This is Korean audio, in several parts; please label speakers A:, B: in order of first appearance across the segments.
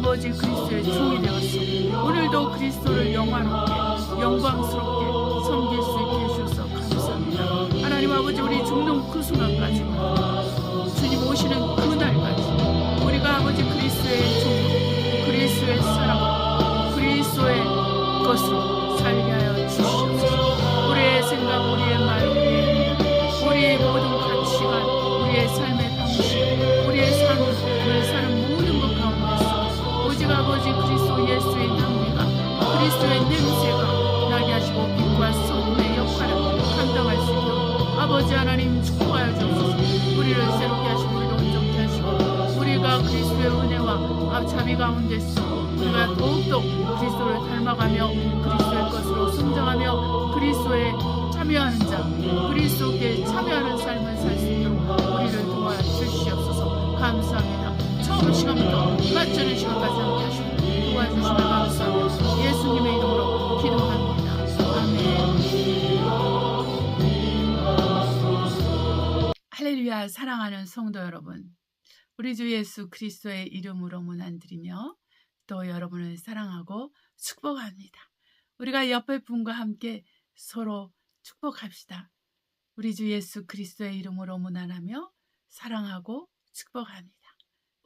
A: 아버지 그리스도의 종이 되었어. 오늘도 그리스도를 영화롭게 영광스럽게 섬길 수 있게 해주셔서 감사합니다. 하나님 아버지, 우리 죽는 그 순간까지, 주님 오시는 그날까지 우리가 아버지 그리스도의 종, 그리스도의 사랑, 그리스도의 것으로 살게 하여 주시옵소서. 우리의 생각, 우리의 말, 우리의 모든 가치관, 우리의 삶의 방식, 우리의 삶을 사는 모든 것 가운데서 오직 아버지 그리스도 예수의 향기가, 그리스도의 냄새가 나게 하시고 빛과 소금의 역할을 감당할 수 있도록 아버지 하나님 축복하여 주옵소서. 우리를 새롭게 하시고 우리를 온전케 하시고 우리가 그리스도의 은혜와 자비 가운데서 우리가 더욱더 그리스도를 닮아가며 그리스도의 것으로 성장하며 그리스도에 참여하는 자, 그리스도께 참여하는 삶을 살 수 있도록 우리를 도와주시옵소서. 감사합니다. 처음 시간부터 마치는 시간까지 함께 하시고 도와주시면 감사합니다. 예수님의 이름으로 기도합니다. 아멘. 할렐루야. 사랑하는 성도 여러분, 우리 주 예수 그리스도의 이름으로 문안드리며 또 여러분을 사랑하고 축복합니다. 우리가 옆에 분과 함께 서로 축복합시다. 우리 주 예수 그리스도의 이름으로 문안하며 사랑하고 축복합니다.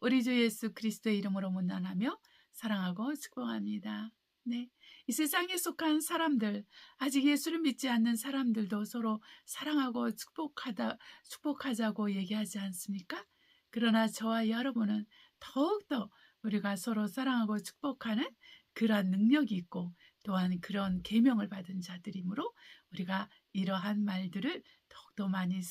A: 우리 주 예수 그리스도의 이름으로 문안하며 사랑하고 축복합니다. 네, 이 세상에 속한 사람들, 아직 예수를 믿지 않는 사람들도 서로 사랑하고 축복하자고 얘기하지 않습니까? 그러나 저와 여러분은 더욱더 우리가 서로 사랑하고 축복하는 그러한 능력이 있고 또한 그런 계명을 받은 자들이므로 우리가 이러한 말들을 더욱더 많이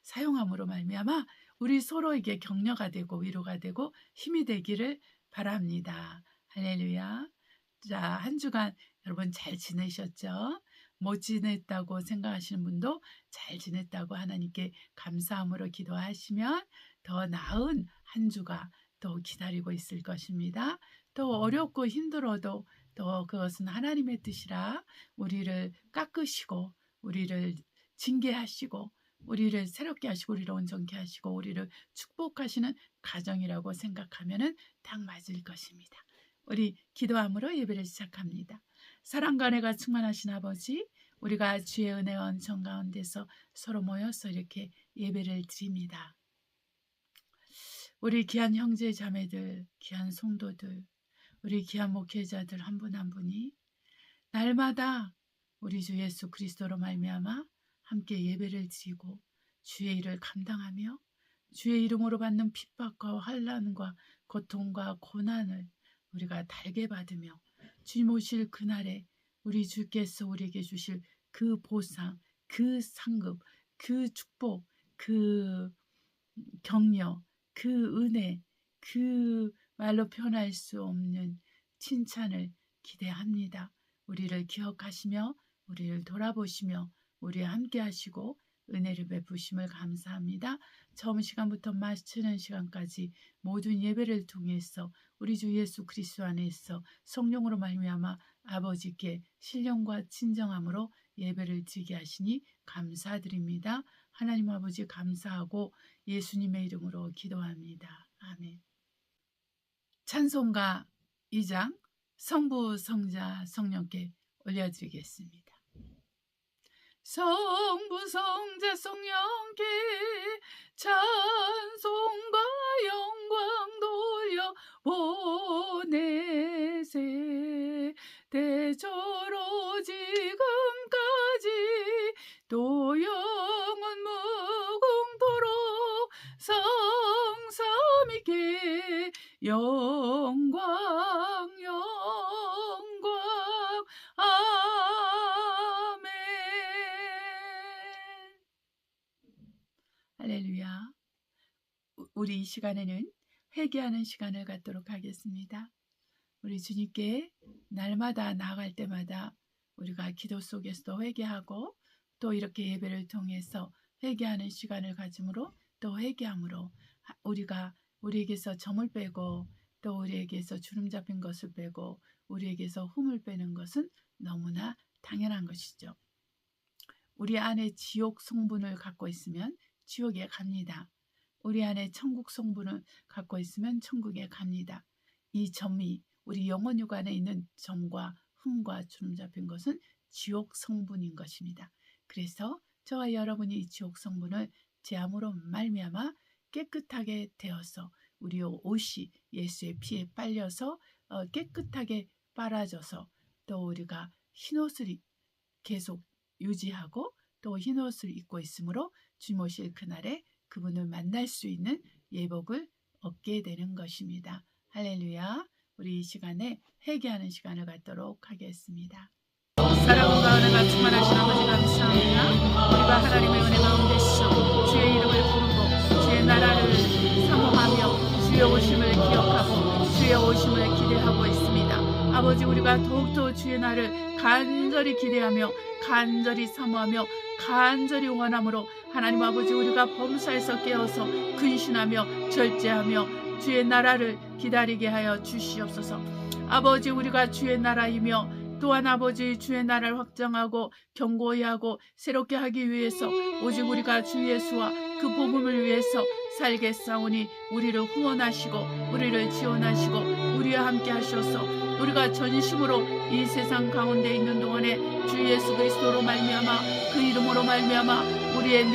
A: 사용함으로 말미암아 우리 서로에게 격려가 되고 위로가 되고 힘이 되기를 바랍니다. 할렐루야. 자, 한 주간 여러분 잘 지내셨죠? 못 지냈다고 생각하시는 분도 잘 지냈다고 하나님께 감사함으로 기도하시면 더 나은 한 주가 또 기다리고 있을 것입니다. 또 어렵고 힘들어도 또 그것은 하나님의 뜻이라 우리를 깎으시고 우리를 징계하시고 우리를 새롭게 하시고 우리를 온전케 하시고 우리를 축복하시는 가정이라고 생각하면 딱 맞을 것입니다. 우리 기도함으로 예배를 시작합니다. 사랑과 은혜가 충만하신 아버지, 우리가 주의 은혜와 은총 가운데서 서로 모여서 이렇게 예배를 드립니다. 우리 귀한 형제 자매들, 귀한 성도들, 우리 귀한 목회자들 한 분 한 분이 날마다 우리 주 예수 그리스도로 말미암아 함께 예배를 드리고 주의 일을 감당하며 주의 이름으로 받는 핍박과 환난과 고통과 고난을 우리가 달게 받으며 주님 오실 그날에 우리 주께서 우리에게 주실 그 보상, 그 상급, 그 축복, 그 격려, 그 은혜, 그 말로 표현할 수 없는 칭찬을 기대합니다. 우리를 기억하시며 우리를 돌아보시며 우리와 함께 하시고 은혜를 베푸심을 감사합니다. 처음 시간부터 마치는 시간까지 모든 예배를 통해서 우리 주 예수 그리스도 안에서 성령으로 말미암아 아버지께 신령과 친정함으로 예배를 드리게 하시니 감사드립니다. 하나님 아버지 감사하고 예수님의 이름으로 기도합니다. 아멘. 찬송가 2장 성부, 성자, 성령께 올려드리겠습니다. 성부, 성자, 성령께 찬송과 영광 돌려 보내세. 대처로 지금까지 또 영원 무궁토록 성삼위께 영광 영광 아멘. 할렐루야. 우리 이 시간에는 회개하는 시간을 갖도록 하겠습니다. 우리 주님께 날마다 나아갈 때마다 우리가 기도 속에서도 회개하고 또 이렇게 예배를 통해서 회개하는 시간을 가짐으로 또 회개함으로 우리가 우리에게서 점을 빼고 또 우리에게서 주름 잡힌 것을 빼고 우리에게서 흠을 빼는 것은 너무나 당연한 것이죠. 우리 안에 지옥 성분을 갖고 있으면 지옥에 갑니다. 우리 안에 천국 성분을 갖고 있으면 천국에 갑니다. 이 점이 우리 영혼 육안에 있는 점과 흠과 주름 잡힌 것은 지옥 성분인 것입니다. 그래서 저와 여러분이 이 지옥 성분을 제함으로 말미암아 깨끗하게 되어서 우리 옷이 예수의 피에 빨려서 깨끗하게 빨아져서 또 우리가 흰옷을 계속 유지하고 또 흰옷을 입고 있으므로 주님 오실 그날에 그분을 만날 수 있는 예복을 얻게 되는 것입니다. 할렐루야. 우리 이 시간에 회개하는 시간을 갖도록 하겠습니다. 사랑과 은혜가 충만하신 아버지 감사합니다. 우리가 하나님의 은혜 가운데서 주의 이름을 부르고 주의 나라를 사모하며 주의 오심을 기억하고 주의 오심을 기대하고 있습니다. 아버지, 우리가 더욱더 주의 날을 간절히 기대하며 간절히 사모하며 간절히 원함으로 하나님 아버지, 우리가 범사에서 깨어서 근신하며 절제하며 주의 나라를 기다리게 하여 주시옵소서. 아버지, 우리가 주의 나라이며 또한 아버지 주의 나라를 확장하고 견고히 하고 새롭게 하기 위해서 오직 우리가 주 예수와 그 복음을 위해서 살겠사오니 우리를 후원하시고 우리를 지원하시고 우리와 함께 하셔서 우리가 전심으로 이 세상 가운데 있는 동안에 주 예수 그리스도로 말미암아 그 이름으로 말미암아 우리의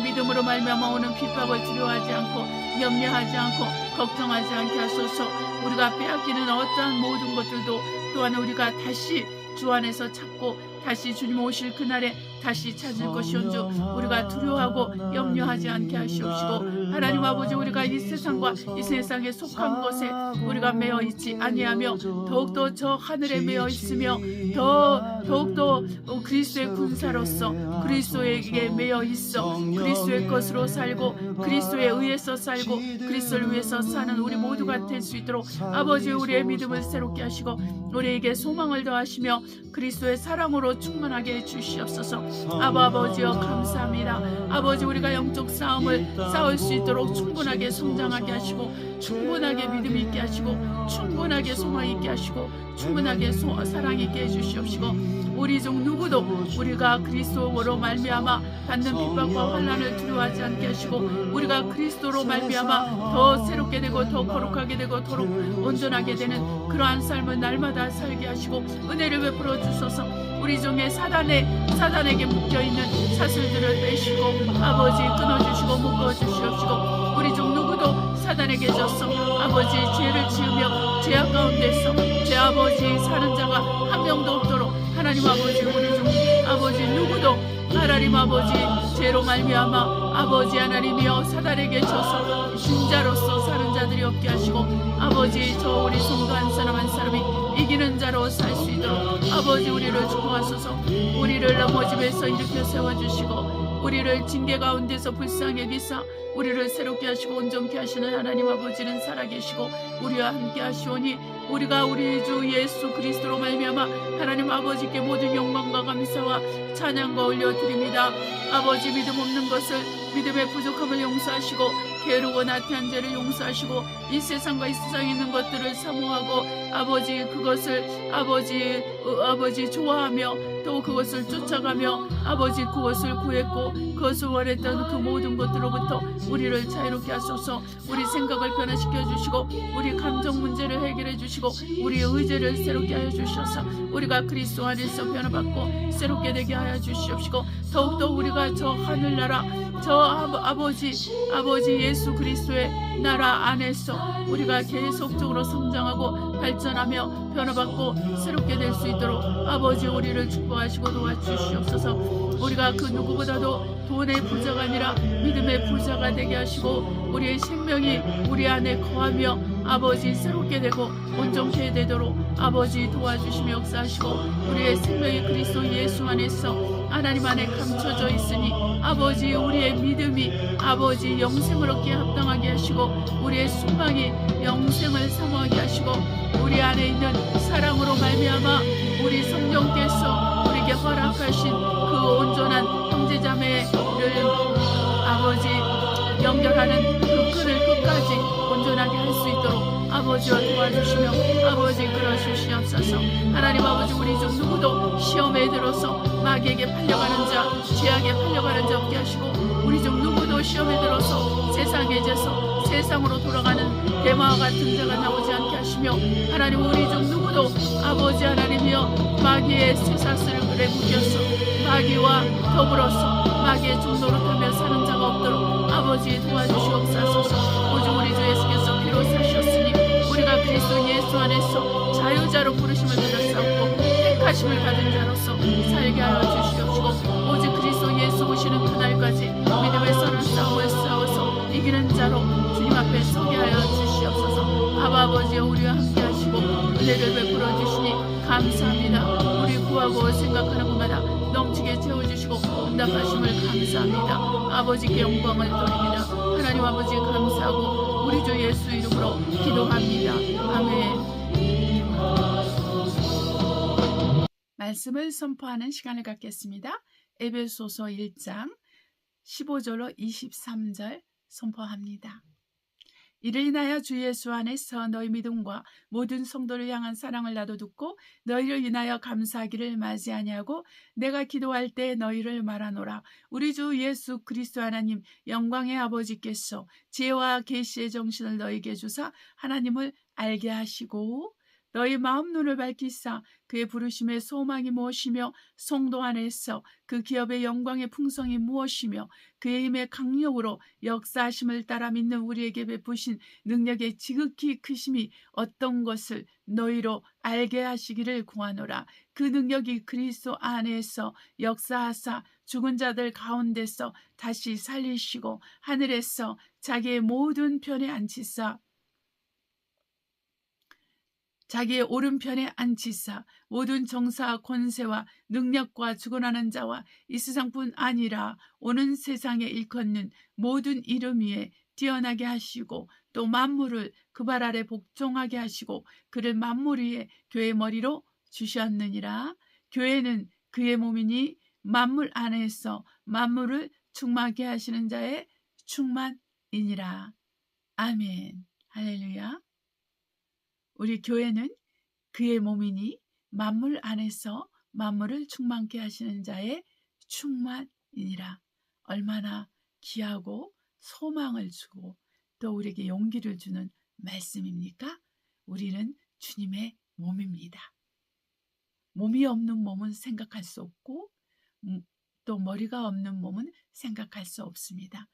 A: 믿음으로 말미암아 오는 핍박을 두려워하지 않고 염려하지 않고 걱정하지 않게 하소서. 우리가 빼앗기는 어떠한 모든 것들도 또한 우리가 다시 주 안에서 찾고 다시 주님 오실 그날에 다시 찾을 것이온즉 우리가 두려워하고 염려하지 않게 하시옵시고, 하나님 아버지, 우리가 이 세상과 이 세상에 속한 것에 우리가 매어 있지 아니하며 더욱더 저 하늘에 매어 있으며 더욱더 그리스도의 군사로서 그리스도에게 매어 있어 그리스도의 것으로 살고 그리스도에 의해서 살고 그리스도를 위해서 사는 우리 모두가 될 수 있도록 아버지, 우리의 믿음을 새롭게 하시고 우리에게 소망을 더하시며 그리스도의 사랑으로 충만하게 해주시옵소서. 아버지여 감사합니다. 아버지, 우리가 영적 싸움을 싸울 수 있도록 충분하게 성장하게 하시고 충분하게 믿음 있게 하시고 충분하게 소망 있게 하시고 충분하게 사랑 있게 해주시옵시고, 우리 중 누구도 우리가 그리스도로 말미암아 받는 핍박과 환난을 두려워하지 않게 하시고 우리가 그리스도로 말미암아 더 새롭게 되고 더 거룩하게 되고 더 온전하게 되는 그러한 삶을 날마다 살게 하시고 은혜를 베풀어 주소서. 우리 중에 사단에게 묶여있는 사슬들을 빼시고 아버지 끊어주시고 묶어주시옵시고, 우리 중 누구도 사단에게 져서 아버지 죄를 지으며 죄악 가운데서 죄 아버지 사는 자가 한 명도 없도록 하나님 아버지, 우리 중 아버지 누구도 하나님 아버지 죄로 말미암아 아버지 하나님이여 사단에게 져서 신자로서 사는 자들이 없게 하시고 아버지, 저 우리 성도 한 사람 한 사람이 이기는 자로 살 수 있도록 아버지 우리를 축복하소서. 우리를 넘어짐에서 일으켜 세워주시고 우리를 징계 가운데서 불쌍히 여기사 우리를 새롭게 하시고 온전케 하시는 하나님 아버지는 살아계시고 우리와 함께 하시오니 우리가 우리 주 예수 그리스도로 말미암아 하나님 아버지께 모든 영광과 감사와 찬양과 올려드립니다. 아버지, 믿음 없는 것을 믿음의 부족함을 용서하시고 게으르고 나태한 죄를 용서하시고 이 세상과 이 세상에 있는 것들을 사모하고 아버지 그것을 아버지 좋아하며 또 그것을 쫓아가며 아버지 그것을 구했고 그것을 원했던 그 모든 것들로부터 우리를 자유롭게 하소서. 우리 생각을 변화시켜 주시고 우리 감정 문제를 해결해 주시고 우리의 의지를 새롭게 하여 주셔서 우리가 그리스도 안에서 변화받고 새롭게 되게 하여 주시옵시고, 더욱더 우리가 저 하늘나라 저 아버지 예수 그리스도의 나라 안에서 우리가 계속적으로 성장하고 발전하며 변화받고 새롭게 될 수 있도록 아버지 우리를 축복하시고 도와주시옵소서. 우리가 그 누구보다도 돈의 부자가 아니라 믿음의 부자가 되게 하시고 우리의 생명이 우리 안에 거하며 아버지 새롭게 되고 온전케 되도록 아버지 도와주시며 역사하시고 우리의 생명이 그리스도 예수 안에서 하나님 안에 감춰져 있으니 아버지 우리의 믿음이 아버지 영생을 얻기에 합당하게 하시고 우리의 소망이 영생을 사모하게 하시고 우리 안에 있는 사랑으로 말미암아 우리 성령께서 우리에게 허락하신 그 온전한 형제자매를 아버지 연결하는 그 끈을 끝까지 온전하게 할 수 있도록 아버지와 도와주시며 아버지 끌어주시옵소서. 하나님 아버지, 우리 중 누구도 시험에 들어서 마귀에게 팔려가는 자 죄악에 팔려가는 자 없게 하시고 우리 중 누구도 시험에 들어서 세상에 져서 세상으로 돌아가는 대마와 같은 자가 나오지 않게 하시며 하나님 우리 중 누구도 아버지 하나님이여 마귀의 쇠사슬을 그래 묶여서 마귀와 더불어서 마귀의 종노릇하며 사는 자가 없도록 아버지 도와주시옵소서. 오직 우리 주 예수께서 피로 사셨으니 우리가 그리스도 예수 안에서 자유자로 부르심을 받았사옵고 택하심을 받은 자로서 살게 하여 주시옵시고 오직 그리스도 예수 오시는 그날까지 믿음의 선한 싸움을 싸워서 이기는 자로 주님 앞에 서게 하여 주시옵소서. 아버지여 우리와 함께 하시고 은혜를 베풀어 주시니 감사합니다. 우리 구하고 생각하는 것마다 넘치게 채워주시고 응답하심을 감사합니다. 아버지께 영광을 돌립니다. 하나님 아버지 감사하고 우리 주 예수 이름으로 기도합니다. 아멘. 말씀을 선포하는 시간을 갖겠습니다. 에베소서 1장 15절로 23절 선포합니다. 이를 인하여 주 예수 안에서 너희 믿음과 모든 성도를 향한 사랑을 나도 듣고 너희를 인하여 감사하기를 맞이하냐고 내가 기도할 때 너희를 말하노라. 우리 주 예수 그리스도 하나님 영광의 아버지께서 지혜와 계시의 정신을 너희에게 주사 하나님을 알게 하시고 너희 마음 눈을 밝히사 그의 부르심의 소망이 무엇이며 성도 안에서 그 기업의 영광의 풍성이 무엇이며 그의 힘의 강력으로 역사하심을 따라 믿는 우리에게 베푸신 능력의 지극히 크심이 어떤 것을 너희로 알게 하시기를 구하노라. 그 능력이 그리스도 안에서 역사하사 죽은 자들 가운데서 다시 살리시고 하늘에서 자기의 모든 편에 앉히사 자기의 오른편에 앉히사 모든 정사와 권세와 능력과 주권하는 자와 이 세상뿐 아니라 오는 세상에 일컫는 모든 이름 위에 뛰어나게 하시고 또 만물을 그 발 아래 복종하게 하시고 그를 만물 위에 교회의 머리로 주셨느니라. 교회는 그의 몸이니 만물 안에서 만물을 충만하게 하시는 자의 충만이니라. 아멘. 할렐루야. 우리 교회는 그의 몸이니 만물 안에서 만물을 충만케 하시는 자의 충만이니라. 얼마나 귀하고 소망을 주고 또 우리에게 용기를 주는 말씀입니까? 우리는 주님의 몸입니다. 몸이 없는 몸은 생각할 수 없고 또 머리가 없는 몸은 생각할 수 없습니다.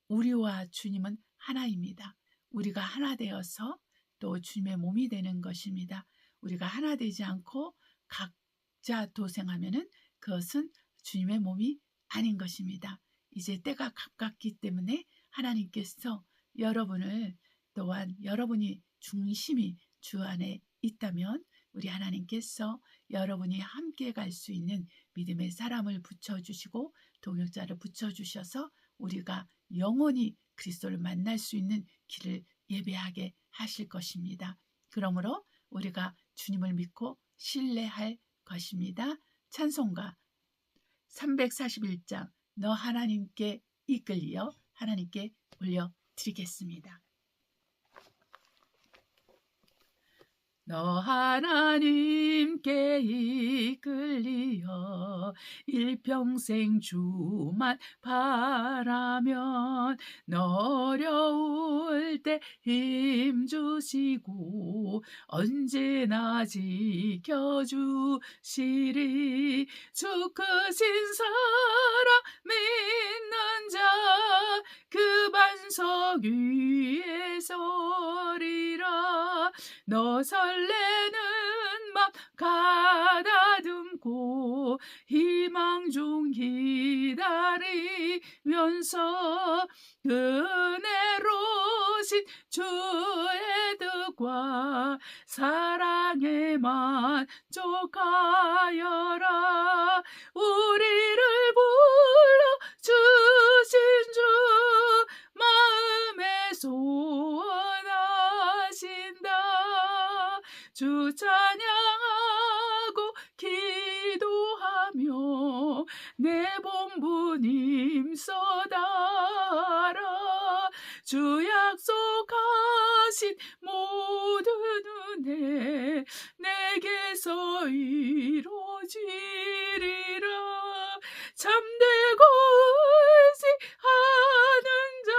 A: 우리와 주님은 하나입니다. 우리가 하나 되어서 또 주님의 몸이 되는 것입니다. 우리가 하나 되지 않고 각자 도생하면은 그것은 주님의 몸이 아닌 것입니다. 이제 때가 가깝기 때문에 하나님께서 여러분을 또한 여러분이 중심이 주 안에 있다면 우리 하나님께서 여러분이 함께 갈 수 있는 믿음의 사람을 붙여주시고 동역자를 붙여주셔서 우리가 영원히 그리스도를 만날 수 있는 길을 예배하게 하실 것입니다. 그러므로 우리가 주님을 믿고 신뢰할 것입니다. 찬송가 341장 너 하나님께 이끌리어 하나님께 올려드리겠습니다. 너 하나님께 이끌리어 일평생 주만 바라면 너 어려울 때 힘주시고 언제나 지켜주시리. 주 크신 사랑 믿는 자 그 반석 위에 서리라. 너 설레는 맘 가다듬고 희망 중 기다리면서 은혜로우신 주의 뜻과 사랑에 만족하여라. 우리를 불러주신 주 마음에 소원하신다. 주 찬양하고 기도하며 내 본분 힘써다라. 주 약속하신 모든 은혜 내게서 이루어지리라. 참되고 의지하는 자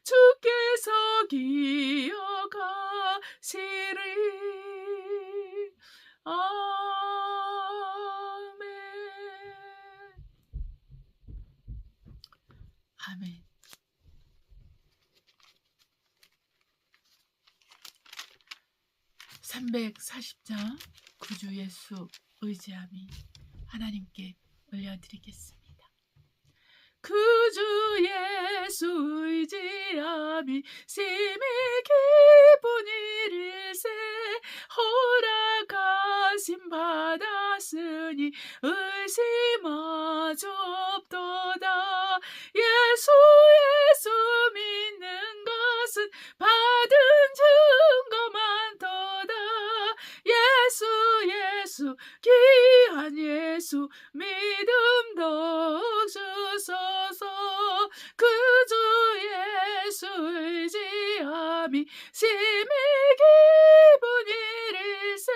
A: 주께 아멘. 340장 구주 예수 의지함이 하나님께 올려드리겠습니다. 구주 예수 의지함이 심히 기쁜 일일세 허락하심 받았으니 의심하지 없도다. 예수 믿는 것은 받은 증거 많도다. 예수 귀한 예수 믿음 더욱 주소서. 그주 예수 의지함이 심히 기쁜 일일세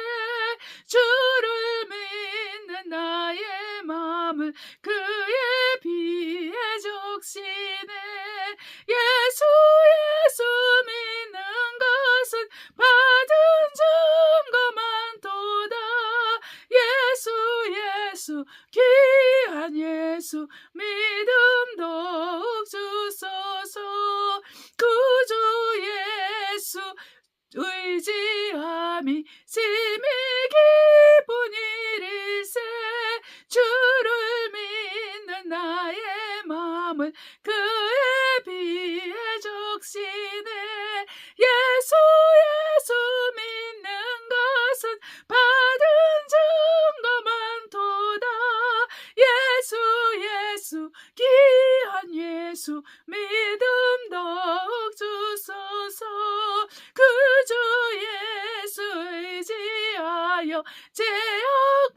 A: 주를 믿는 나의 마음을 그의 피에 적시네. 예수 믿는 것은 받은 증거 많도다. 예수 귀한 예수 믿음 더욱 주소서. 구주 예수 의지함이 심히 기쁜 일일세 주를 믿는 나의 마음을 그의 피에 적시네. 예수 믿는 것은 받은 증거 많도다. 예수 귀한 예수 믿음 더욱 주소서. 그주 예수 의지하여 죄악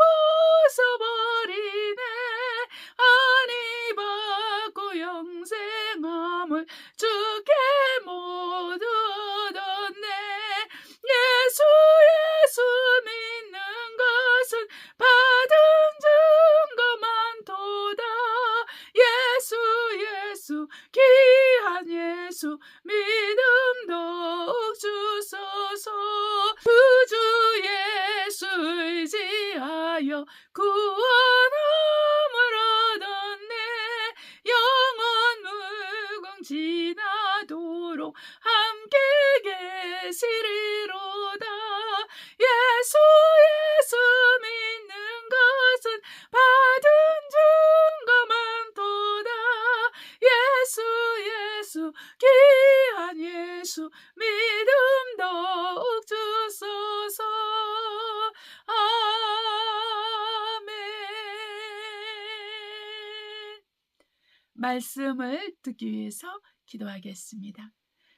A: 벗어버리네. 안위 받고 영생함을 주께 모두 얻었네. 예수 믿는 것은 받은 증거 많도다. 예수 귀한 예수 믿음 더욱 주소서. 구주 예수 의지하여 구원함을 얻었네. 영원 무궁지나도록 함께 계시리로다. 예수 믿는 것은 받은 증거 많도다. 예수 귀한 예수 믿음 더욱 주소서. 아멘. 말씀을 듣기 위해서 기도하겠습니다.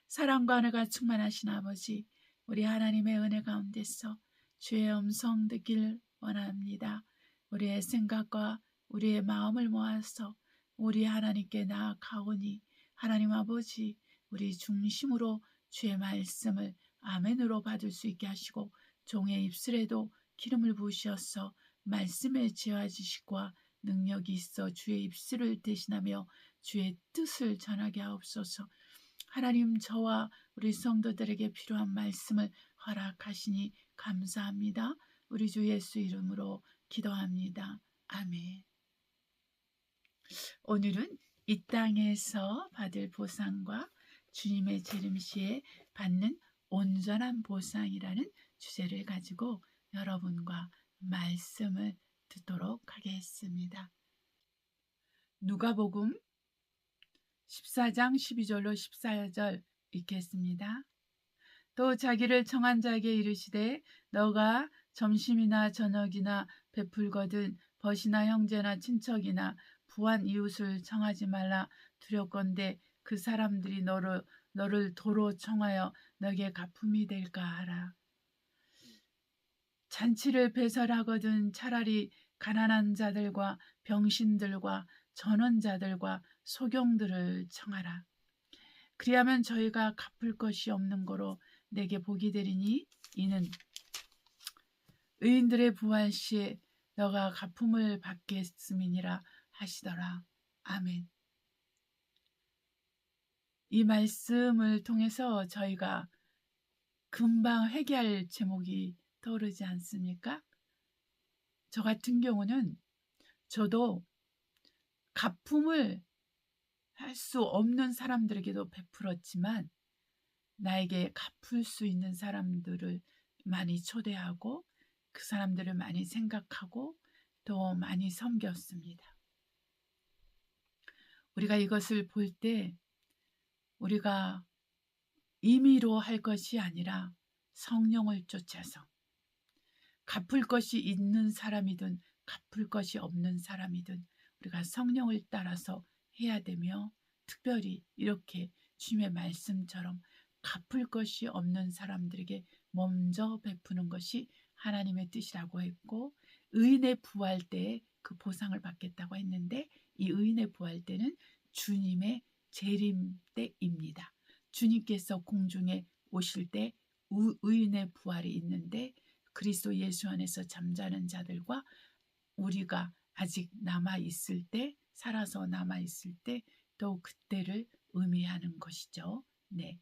A: 사랑과 은혜가 충만하신 아버지, 우리 하나님의 은혜 가운데서 주의 음성 듣길 원합니다. 우리의 생각과 우리의 마음을 모아서 우리 하나님께 나아가오니 하나님 아버지, 우리 중심으로 주의 말씀을 아멘으로 받을 수 있게 하시고 종의 입술에도 기름을 부으셔서 말씀의 지혜와 지식과 능력이 있어 주의 입술을 대신하며 주의 뜻을 전하게 하옵소서. 하나님, 저와 우리 성도들에게 필요한 말씀을 허락하시니 감사합니다. 우리 주 예수 이름으로 기도합니다. 아멘. 오늘은 이 땅에서 받을 보상과 주님의 재림시에 받는 온전한 보상이라는 주제를 가지고 여러분과 말씀을 듣도록 하겠습니다. 누가복음 14장 12절로 14절 읽겠습니다. 또 자기를 청한 자에게 이르시되 너가 점심이나 저녁이나 베풀거든 벗이나 형제나 친척이나 부한 이웃을 청하지 말라. 두렵건대 그 사람들이 너를 도로 청하여 너에게 가품이 될까 하라. 잔치를 배설하거든 차라리 가난한 자들과 병신들과 전원자들과 소경들을 청하라. 그리하면 저희가 갚을 것이 없는 거로 내게 복이 되리니 이는 의인들의 부활 시에 너가 갚음을 받겠음이니라 하시더라. 아멘. 이 말씀을 통해서 저희가 금방 회개할 제목이 떠오르지 않습니까? 저 같은 경우는 저도 갚음을 할 수 없는 사람들에게도 베풀었지만 나에게 갚을 수 있는 사람들을 많이 초대하고 그 사람들을 많이 생각하고 또 많이 섬겼습니다. 우리가 이것을 볼 때 우리가 임의로 할 것이 아니라 성령을 쫓아서 갚을 것이 있는 사람이든 갚을 것이 없는 사람이든 우리가 성령을 따라서 해야 되며, 특별히 이렇게 주님의 말씀처럼 갚을 것이 없는 사람들에게 먼저 베푸는 것이 하나님의 뜻이라고 했고, 의인의 부활 때에 그 보상을 받겠다고 했는데, 이 의인의 부활 때는 주님의 재림 때입니다. 주님께서 공중에 오실 때 의인의 부활이 있는데, 그리스도 예수 안에서 잠자는 자들과 우리가 아직 남아있을 때, 살아서 남아있을 때 또 그때를 의미하는 것이죠. 네.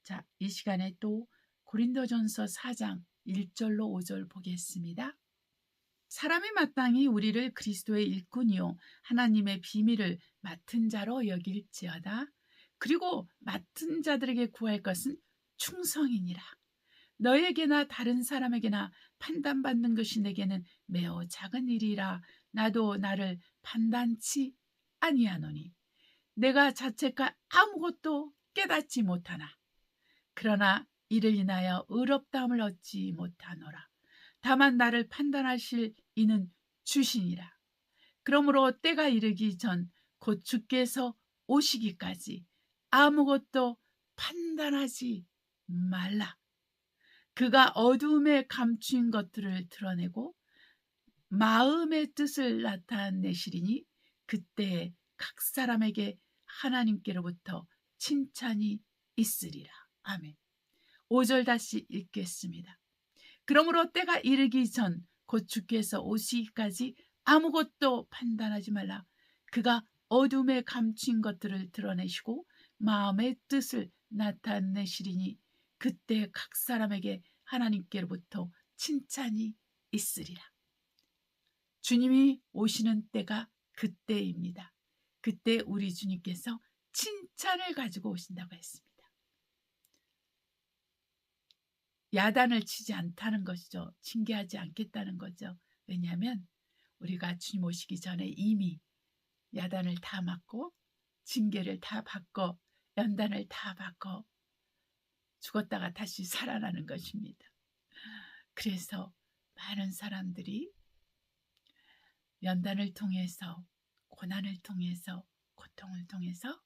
A: 자, 이 시간에 또 고린도전서 4장 1절로 5절 보겠습니다. 사람이 마땅히 우리를 그리스도의 일꾼이요 하나님의 비밀을 맡은 자로 여길지어다. 그리고 맡은 자들에게 구할 것은 충성이니라. 너에게나 다른 사람에게나 판단받는 것이 내게는 매우 작은 일이라. 나도 나를 판단치 아니하노니 내가 자책할 아무것도 깨닫지 못하나 그러나 이를 인하여 의롭다함을 얻지 못하노라. 다만 나를 판단하실 이는 주시니라. 그러므로 때가 이르기 전 곧 주께서 오시기까지 아무것도 판단하지 말라. 그가 어두움에 감추인 것들을 드러내고 마음의 뜻을 나타내시리니 그때에 각 사람에게 하나님께로부터 칭찬이 있으리라. 아멘. 5절 다시 읽겠습니다. 그러므로 때가 이르기 전 곧 주께서 오시기까지 아무것도 판단하지 말라. 그가 어둠에 감춘 것들을 드러내시고 마음의 뜻을 나타내시리니 그때 각 사람에게 하나님께로부터 칭찬이 있으리라. 주님이 오시는 때가 그때입니다. 그때 우리 주님께서 칭찬을 가지고 오신다고 했습니다. 야단을 치지 않다는 것이죠. 징계하지 않겠다는 거죠. 왜냐하면 우리가 주님 오시기 전에 이미 야단을 다 맞고 징계를 다 받고 연단을 다 받고 죽었다가 다시 살아나는 것입니다. 그래서 많은 사람들이 연단을 통해서 고난을 통해서 고통을 통해서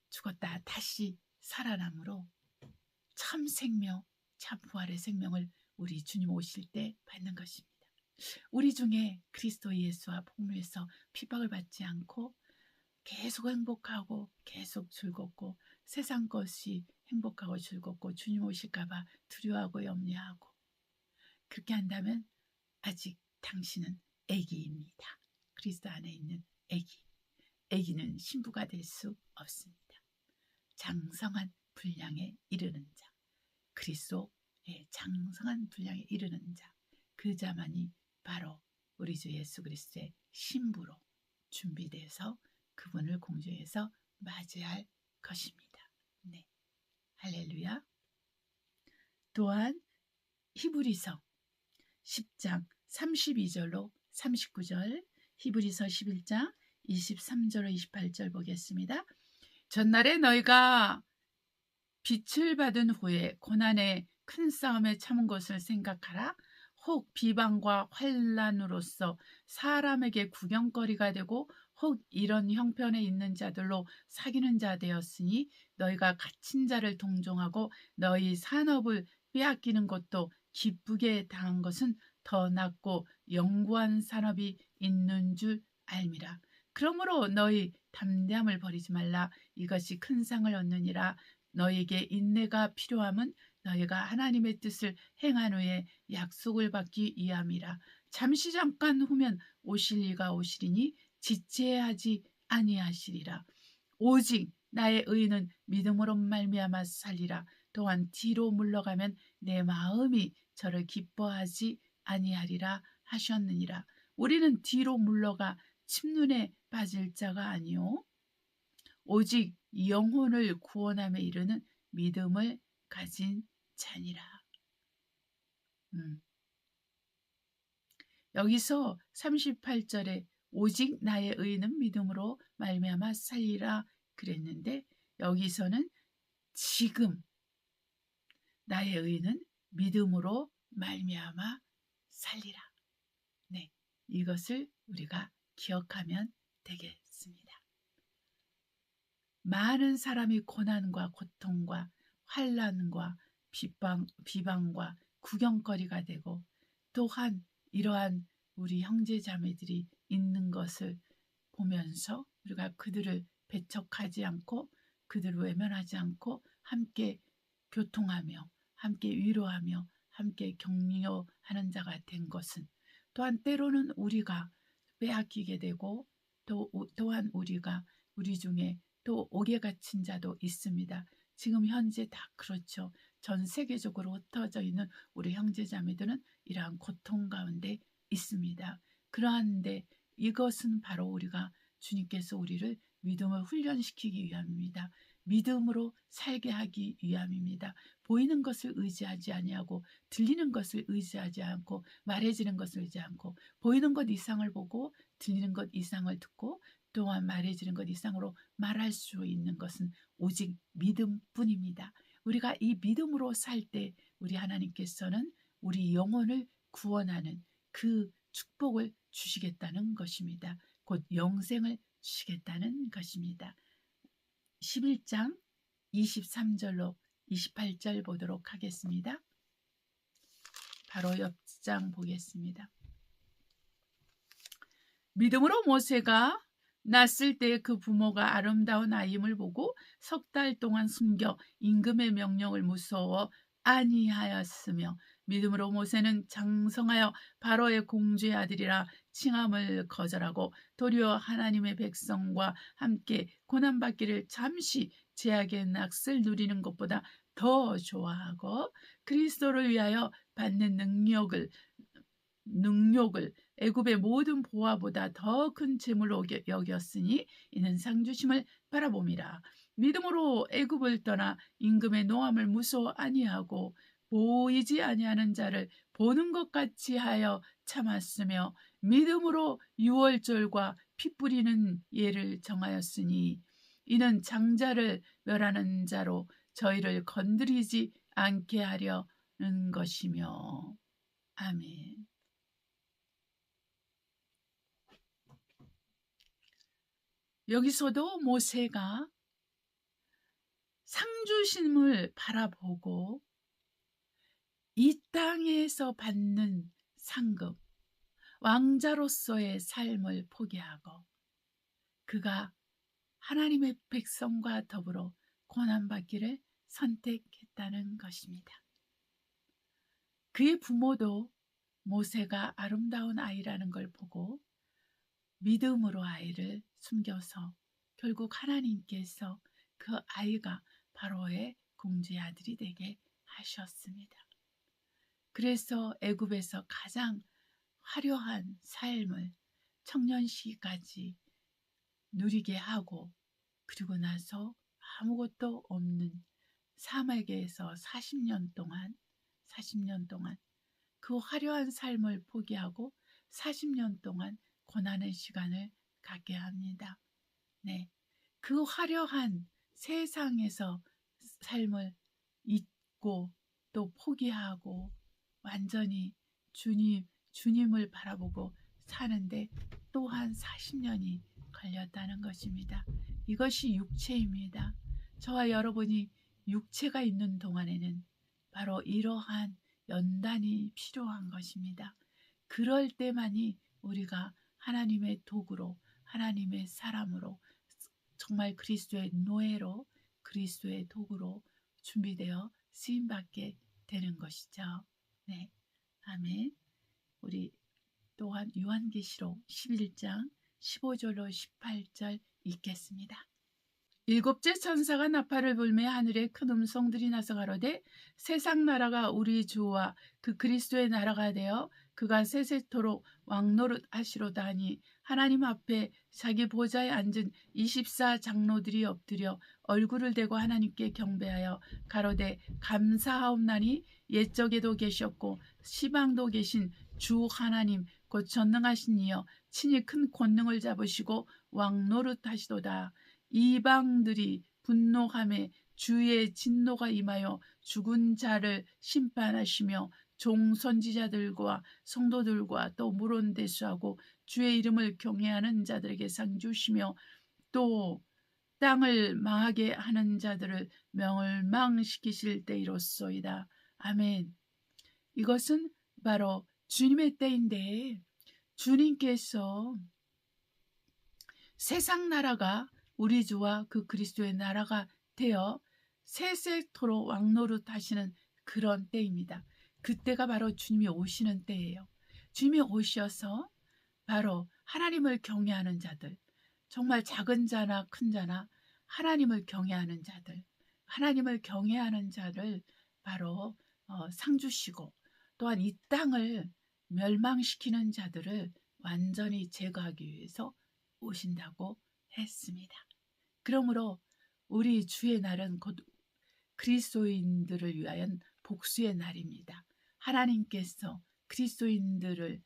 A: 죽었다 다시 살아남으로 참 생명, 참 부활의 생명을 우리 주님 오실 때 받는 것입니다. 우리 중에 그리스도 예수와 복음에서 핍박을 받지 않고 계속 행복하고 계속 즐겁고 세상 것이 행복하고 즐겁고 주님 오실까 봐 두려워하고 염려하고 그렇게 한다면 아직 당신은 애기입니다. 그리스도 안에 있는 애기. 애기는 신부가 될 수 없습니다. 장성한 분량에 이르는 자. 그리스도의 장성한 분량에 이르는 자. 그 자만이 바로 우리 주 예수 그리스도의 신부로 준비돼서 그분을 공중에서 맞이할 것입니다. 네, 할렐루야. 또한 히브리서 10장 32절로 39절, 히브리서 11장 23절로 28절 보겠습니다. 전날에 너희가 빛을 받은 후에 고난의 큰 싸움에 참은 것을 생각하라. 혹 비방과 환난으로서 사람에게 구경거리가 되고 혹 이런 형편에 있는 자들로 사귀는 자 되었으니 너희가 갇힌 자를 동정하고 너희 산업을 빼앗기는 것도 기쁘게 당한 것은 더 낫고 영구한 산업이 있는 줄 알미라. 그러므로 너희 담대함을 버리지 말라. 이것이 큰 상을 얻느니라. 너희에게 인내가 필요함은 너희가 하나님의 뜻을 행한 후에 약속을 받기 위함이라. 잠시 잠깐 후면 오실 이가 오시리니 지체하지 아니하시리라. 오직 나의 의인은 믿음으로 말미암아 살리라. 또한 뒤로 물러가면 내 마음이 저를 기뻐하지 아니하리라 하셨느니라. 우리는 뒤로 물러가 침눈에 빠질 자가 아니요 오직 영혼을 구원함에 이르는 믿음을 가진 자니라. 여기서 38절에 오직 나의 의는 믿음으로 말미암아 살리라 그랬는데, 여기서는 지금 나의 의는 믿음으로 말미암아 살리라. 네, 이것을 우리가 기억하면 되겠습니다. 많은 사람이 고난과 고통과 환난과 비방과 구경거리가 되고, 또한 이러한 우리 형제 자매들이 있는 것을 보면서 우리가 그들을 배척하지 않고 그들을 외면하지 않고 함께 교통하며 함께 위로하며 함께 격려하는 자가 된 것은, 또한 때로는 우리가 빼앗기게 되고 또한 우리가 우리 중에 또 옥에 갇힌 자도 있습니다. 지금 현재 다 그렇죠. 전 세계적으로 흩어져 있는 우리 형제자매들은 이러한 고통 가운데 있습니다. 그러한데 이것은 바로 우리가 주님께서 우리를 믿음을 훈련시키기 위함입니다. 믿음으로 살게 하기 위함입니다. 보이는 것을 의지하지 아니하고 들리는 것을 의지하지 않고 말해지는 것을 의지하지 않고 보이는 것 이상을 보고 들리는 것 이상을 듣고 또한 말해지는 것 이상으로 말할 수 있는 것은 오직 믿음뿐입니다. 우리가 이 믿음으로 살 때 우리 하나님께서는 우리 영혼을 구원하는 그 축복을 주시겠다는 것입니다. 곧 영생을 주시겠다는 것입니다. 11장 23절로 28절 보도록 하겠습니다. 바로 옆장 보겠습니다. 믿음으로 모세가 낳았을 때 그 부모가 아름다운 아임을 보고 석 달 동안 숨겨 임금의 명령을 무서워 아니하였으며, 믿음으로 모세는 장성하여 바로의 공주의 아들이라 칭함을 거절하고 도리어 하나님의 백성과 함께 고난받기를 잠시 제약의 낙을 누리는 것보다 더 좋아하고 그리스도를 위하여 받는 능욕을 애굽의 모든 보화보다 더 큰 재물로 여겼으니 이는 상 주심을 바라봄이라. 믿음으로 애굽을 떠나 임금의 노함을 무서워 아니하고 보이지 아니하는 자를 보는 것 같이 하여 참았으며, 믿음으로 유월절과 피 뿌리는 예를 정하였으니 이는 장자를 멸하는 자로 저희를 건드리지 않게 하려는 것이며. 아멘. 여기서도 모세가 상주심을 바라보고 이 땅에서 받는 상급, 왕자로서의 삶을 포기하고 그가 하나님의 백성과 더불어 고난받기를 선택했다는 것입니다. 그의 부모도 모세가 아름다운 아이라는 걸 보고 믿음으로 아이를 숨겨서 결국 하나님께서 그 아이가 바로의 공주의 아들이 되게 하셨습니다. 그래서 애굽에서 가장 화려한 삶을 청년시까지 누리게 하고, 그리고 나서 아무것도 없는 사막에서 40년 동안 그 화려한 삶을 포기하고 40년 동안 고난의 시간을 갖게 합니다. 네, 그 화려한 세상에서 삶을 잊고 또 포기하고 완전히 주님을 바라보고 사는데 또한 40년이 걸렸다는 것입니다. 이것이 육체입니다. 저와 여러분이 육체가 있는 동안에는 바로 이러한 연단이 필요한 것입니다. 그럴 때만이 우리가 하나님의 도구로, 하나님의 사람으로, 정말 그리스도의 노예로, 그리스도의 도구로 준비되어 쓰임받게 되는 것이죠. 네, 아멘. 우리 또한 요한계시록 11장 15절로 18절 읽겠습니다. 일곱째 천사가 나팔을 불매 하늘에 큰 음성들이 나서 가로되 세상 나라가 우리 주와 그 그리스도의 나라가 되어 그가 세세토록 왕노릇 하시로다 하니 하나님 앞에 자기 보좌에 앉은 24 장로들이 엎드려 얼굴을 대고 하나님께 경배하여 가로되 감사하옵나니 옛적에도 계셨고 시방도 계신 주 하나님 곧 전능하신 이여 친히 큰 권능을 잡으시고 왕노릇하시도다. 이방들이 분노함에 주의 진노가 임하여 죽은 자를 심판하시며 종 선지자들과 성도들과 또 물온대수하고 주의 이름을 경외하는 자들에게 상 주시며 또 땅을 망하게 하는 자들을 멸망시키실 때이로소이다. 아멘. 이것은 바로 주님의 때인데 주님께서 세상 나라가 우리 주와 그 그리스도의 나라가 되어 세세토록 왕노릇 하시는 그런 때입니다. 그때가 바로 주님이 오시는 때예요. 주님이 오셔서 바로 하나님을 경외하는 자들, 정말 작은 자나 큰 자나 하나님을 경외하는 자들, 하나님을 경외하는 자를 바로 상 주시고 또한 이 땅을 멸망시키는 자들을 완전히 제거하기 위해서 오신다고 했습니다. 그러므로 우리 주의 날은 곧 그리스도인들을 위하여 복수의 날입니다. 하나님께서 그리스도인들을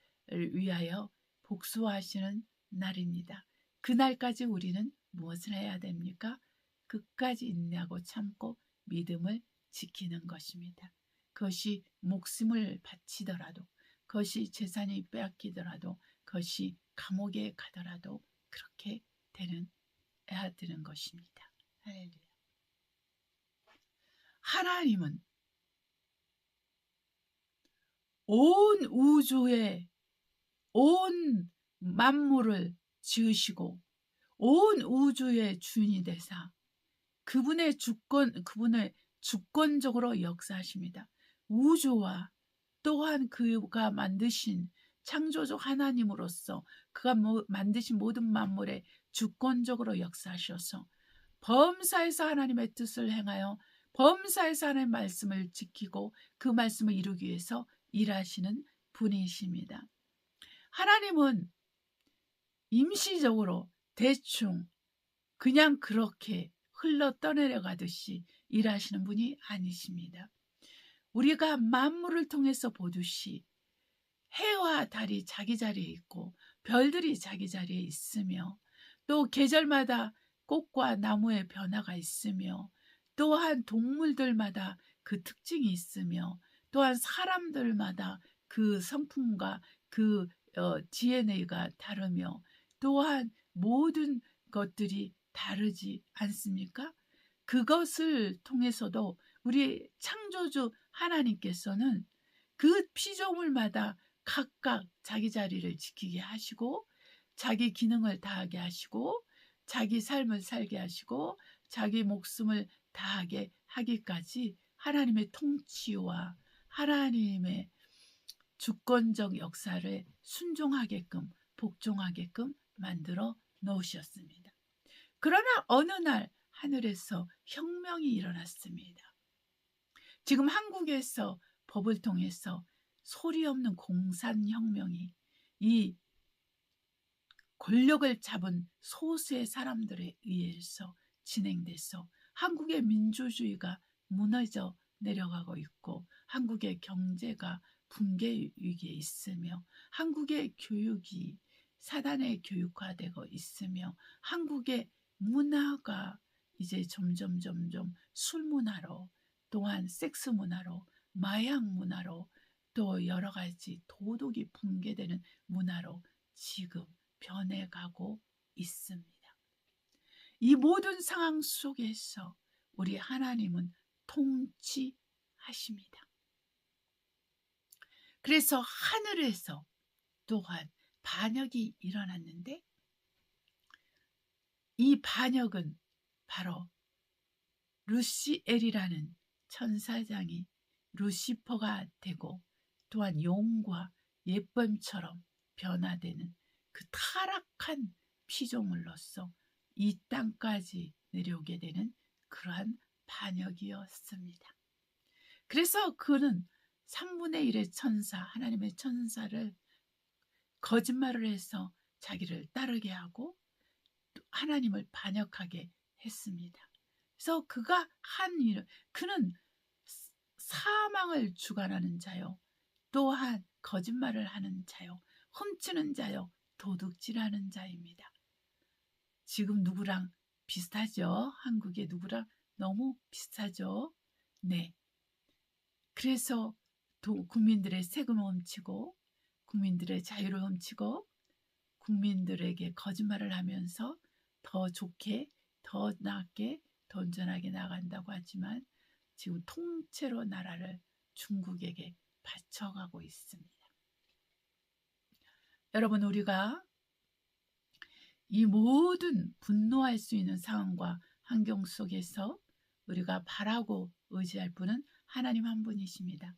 A: 위하여 복수하시는 날입니다. 그날까지 우리는 무엇을 해야 됩니까? 끝까지 인내하고 참고 믿음을 지키는 것입니다. 그것이 목숨을 바치더라도, 그것이 재산이 빼앗기더라도, 그것이 감옥에 가더라도 그렇게 해야 되는 것입니다. 할렐루야. 하나님은 온 우주에 온 만물을 지으시고 온 우주의 주인이 되사 그분의 주권적으로 역사하십니다. 우주와 또한 그가 만드신 창조적 하나님으로서 그가 만드신 모든 만물에 주권적으로 역사하셔서 범사에서 하나님의 뜻을 행하여 범사에서 하나님의 말씀을 지키고 그 말씀을 이루기 위해서 일하시는 분이십니다. 하나님은 임시적으로 대충 그냥 그렇게 흘러 떠내려가듯이 일하시는 분이 아니십니다. 우리가 만물을 통해서 보듯이 해와 달이 자기 자리에 있고 별들이 자기 자리에 있으며 또 계절마다 꽃과 나무의 변화가 있으며 또한 동물들마다 그 특징이 있으며 또한 사람들마다 그 성품과 그 DNA가 다르며 또한 모든 것들이 다르지 않습니까? 그것을 통해서도 우리 창조주 하나님께서는 그 피조물마다 각각 자기 자리를 지키게 하시고 자기 기능을 다하게 하시고 자기 삶을 살게 하시고 자기 목숨을 다하게 하기까지 하나님의 통치와 하나님의 주권적 역사를 순종하게끔 복종하게끔 만들어 놓으셨습니다. 그러나 어느 날 하늘에서 혁명이 일어났습니다. 지금 한국에서 법을 통해서 소리 없는 공산혁명이 이 권력을 잡은 소수의 사람들에 의해서 진행돼서 한국의 민주주의가 무너져 내려가고 있고 한국의 경제가 붕괴 위기에 있으며 한국의 교육이 사단의 교육화되고 있으며 한국의 문화가 이제 점점 술 문화로 또한 섹스 문화로 마약 문화로 또 여러 가지 도덕이 붕괴되는 문화로 지금 변해가고 있습니다. 이 모든 상황 속에서 우리 하나님은 통치하십니다. 그래서 하늘에서 또한 반역이 일어났는데 이 반역은 바로 루시엘이라는 천사장이 루시퍼가 되고 또한 용과 예쁨처럼 변화되는 그 타락한 피조물로서 이 땅까지 내려오게 되는 그러한 반역이었습니다. 그래서 그는 3분의 1의 천사, 하나님의 천사를 거짓말을 해서 자기를 따르게 하고 또 하나님을 반역하게 했습니다. 그래서 그가 한 일, 그는 사망을 주관하는 자요, 또한 거짓말을 하는 자요, 훔치는 자요, 도둑질하는 자입니다. 지금 누구랑 비슷하죠? 한국의 누구랑 너무 비슷하죠? 네. 그래서 국민들의 세금을 훔치고 국민들의 자유를 훔치고 국민들에게 거짓말을 하면서 더 좋게, 더 낫게, 더 온전하게 나간다고 하지만 지금 통째로 나라를 중국에게 바쳐가고 있습니다. 여러분, 우리가 이 모든 분노할 수 있는 상황과 환경 속에서 우리가 바라고 의지할 분은 하나님 한 분이십니다.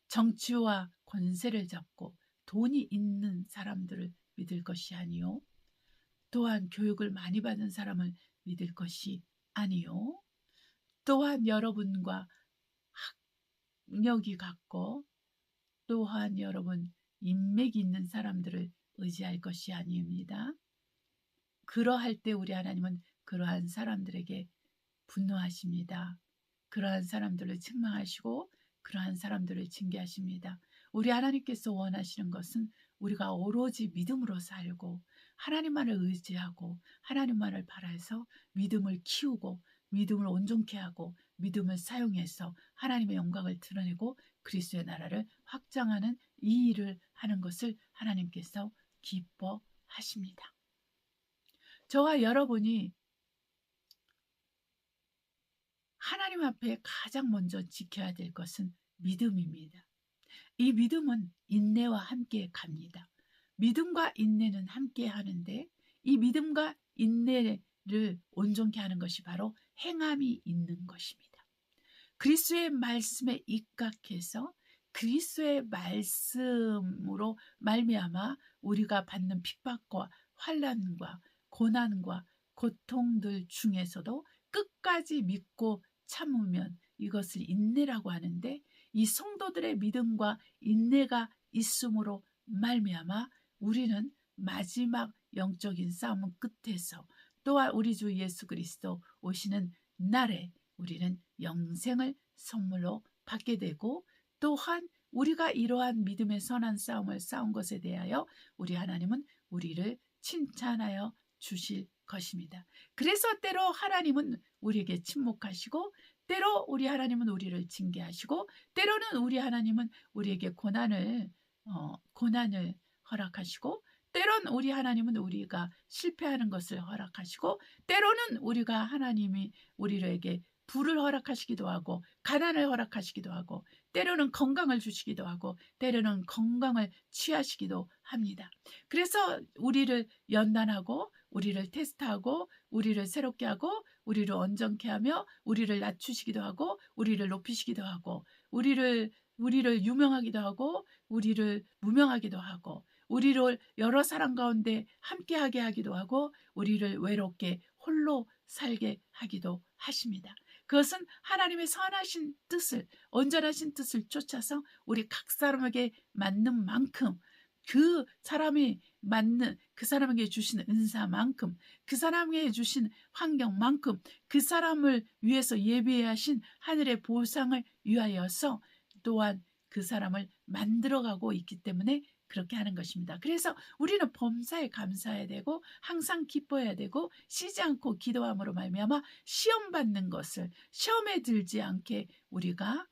A: 정치와 권세를 잡고 돈이 있는 사람들을 믿을 것이 아니요, 또한 교육을 많이 받은 사람을 믿을 것이 아니요, 또한 여러분과 학력이 같고 또한 여러분 인맥이 있는 사람들을 의지할 것이 아닙니다. 그러할 때 우리 하나님은 그러한 사람들에게 분노하십니다. 그러한 사람들을 책망하시고 그러한 사람들을 징계하십니다. 우리 하나님께서 원하시는 것은 우리가 오로지 믿음으로 살고 하나님만을 의지하고 하나님만을 바라서 믿음을 키우고 믿음을 온전케 하고 믿음을 사용해서 하나님의 영광을 드러내고 그리스도의 나라를 확장하는 이 일을 하는 것을 하나님께서 기뻐하십니다. 저와 여러분이 하나님 앞에 가장 먼저 지켜야 될 것은 믿음입니다. 이 믿음은 인내와 함께 갑니다. 믿음과 인내는 함께 하는데 이 믿음과 인내를 온전케 하는 것이 바로 행함이 있는 것입니다. 그리스도의 말씀에 입각해서 그리스도의 말씀으로 말미암아 우리가 받는 핍박과 환난과 고난과 고통들 중에서도 끝까지 믿고 참으면 이것을 인내라고 하는데, 이 성도들의 믿음과 인내가 있음으로 말미암아 우리는 마지막 영적인 싸움 끝에서 또한 우리 주 예수 그리스도 오시는 날에 우리는 영생을 선물로 받게 되고, 또한 우리가 이러한 믿음의 선한 싸움을 싸운 것에 대하여 우리 하나님은 우리를 칭찬하여 주실 것입니다. 그래서 때로 하나님은 우리에게 침묵하시고 때로 우리 하나님은 우리를 징계하시고 때로는 우리 하나님은 우리에게 고난을 허락하시고 때로는 우리 하나님은 우리가 실패하는 것을 허락하시고 때로는 우리가 하나님이 우리에게 불을 허락하시기도 하고 가난을 허락하시기도 하고 때로는 건강을 주시기도 하고 때로는 건강을 취하시기도 합니다. 그래서 우리를 연단하고 우리를 테스트하고 우리를 새롭게 하고 우리를 온전케 하며 우리를 낮추시기도 하고 우리를 높이시기도 하고 우리를 유명하기도 하고 우리를 무명하기도 하고 우리를 여러 사람 가운데 함께하게 하기도 하고 우리를 외롭게 홀로 살게 하기도 하십니다. 그것은 하나님의 선하신 뜻을, 온전하신 뜻을 쫓아서 우리 각 사람에게 맞는 만큼 그 사람에게 주신 은사만큼 그 사람에게 주신 환경만큼 그 사람을 위해서 예비하신 하늘의 보상을 위하여서 또한 그 사람을 만들어가고 있기 때문에 그렇게 하는 것입니다. 그래서 우리는 범사에 감사해야 되고 항상 기뻐해야 되고 쉬지 않고 기도함으로 말미암아 시험받는 것을 시험에 들지 않게 우리가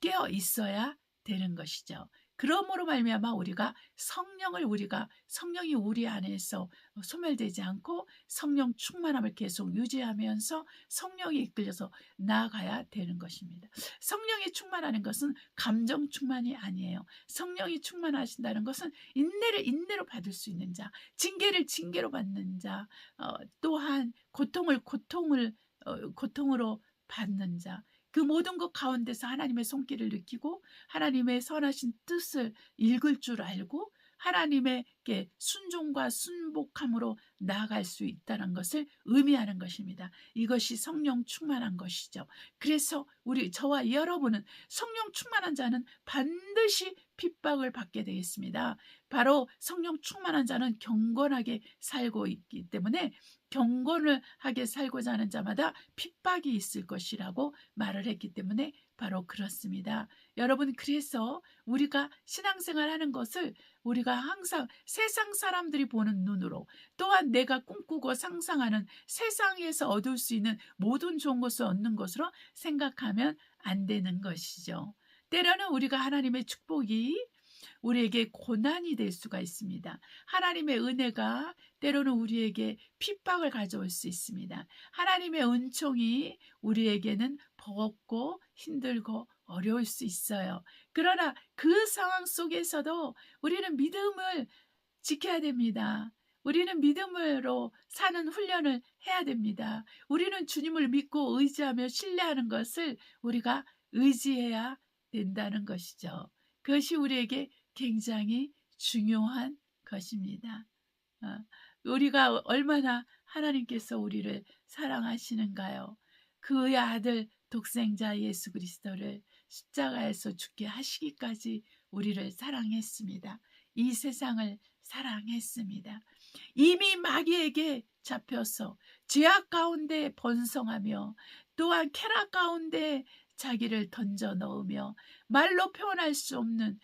A: 깨어 있어야 되는 것이죠. 그러므로 말미암아 우리가 성령이 우리 안에서 소멸되지 않고 성령 충만함을 계속 유지하면서 성령이 이끌려서 나아가야 되는 것입니다. 성령이 충만하는 것은 감정 충만이 아니에요. 성령이 충만하신다는 것은 인내를 인내로 받을 수 있는 자, 징계를 징계로 받는 자, 또한 고통을 고통으로 받는 자, 그 모든 것 가운데서 하나님의 손길을 느끼고 하나님의 선하신 뜻을 읽을 줄 알고 하나님에게 순종과 순복함으로 나아갈 수 있다는 것을 의미하는 것입니다. 이것이 성령 충만한 것이죠. 그래서 저와 여러분은 성령 충만한 자는 반드시 핍박을 받게 되겠습니다. 바로 성령 충만한 자는 경건하게 살고 있기 때문에 경건을 하게 살고자 하는 자마다 핍박이 있을 것이라고 말을 했기 때문에 바로 그렇습니다. 여러분, 그래서 우리가 신앙생활 하는 것을 우리가 항상 세상 사람들이 보는 눈으로, 또한 내가 꿈꾸고 상상하는 세상에서 얻을 수 있는 모든 좋은 것을 얻는 것으로 생각하면 안 되는 것이죠. 때로는 우리가 하나님의 축복이 우리에게 고난이 될 수가 있습니다. 하나님의 은혜가 때로는 우리에게 핍박을 가져올 수 있습니다. 하나님의 은총이 우리에게는 버겁고 힘들고 어려울 수 있어요. 그러나 그 상황 속에서도 우리는 믿음을 지켜야 됩니다. 우리는 믿음으로 사는 훈련을 해야 됩니다. 우리는 주님을 믿고 의지하며 신뢰하는 것을 우리가 의지해야 된다는 것이죠. 그것이 우리에게 굉장히 중요한 것입니다. 우리가 얼마나 하나님께서 우리를 사랑하시는가요? 그의 아들 독생자 예수 그리스도를 십자가에서 죽게 하시기까지 우리를 사랑했습니다. 이 세상을 사랑했습니다. 이미 마귀에게 잡혀서 죄악 가운데 번성하며 또한 쾌락 가운데 자기를 던져 넣으며 말로 표현할 수 없는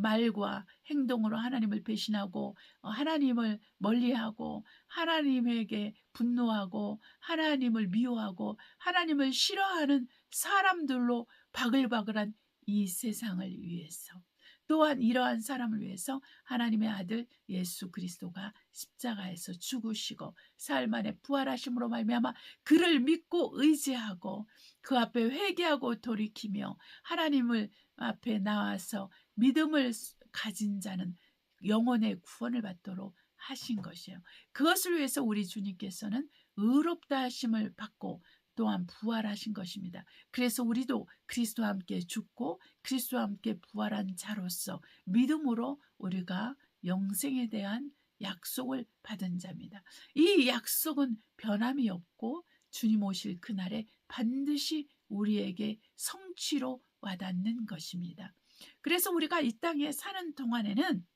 A: 말과 행동으로 하나님을 배신하고 하나님을 멀리하고 하나님에게 분노하고 하나님을 미워하고 하나님을 싫어하는 사람들로 바글바글한 이 세상을 위해서, 또한 이러한 사람을 위해서 하나님의 아들 예수 그리스도가 십자가에서 죽으시고 사흘 만에 부활하심으로 말미암아 그를 믿고 의지하고 그 앞에 회개하고 돌이키며 하나님을 앞에 나와서 믿음을 가진 자는 영혼의 구원을 받도록 하신 것이에요. 그것을 위해서 우리 주님께서는 의롭다 하심을 받고 또한 부활하신 것입니다. 그래서 우리도 그리스도와 함께 죽고 그리스도와 함께 부활한 자로서 믿음으로 우리가 영생에 대한 약속을 받은 자입니다. 이 약속은 변함이 없고 주님 오실 그날에 반드시 우리에게 성취로 와닿는 것입니다. 그래서 우리가 이 땅에 사는 동안에는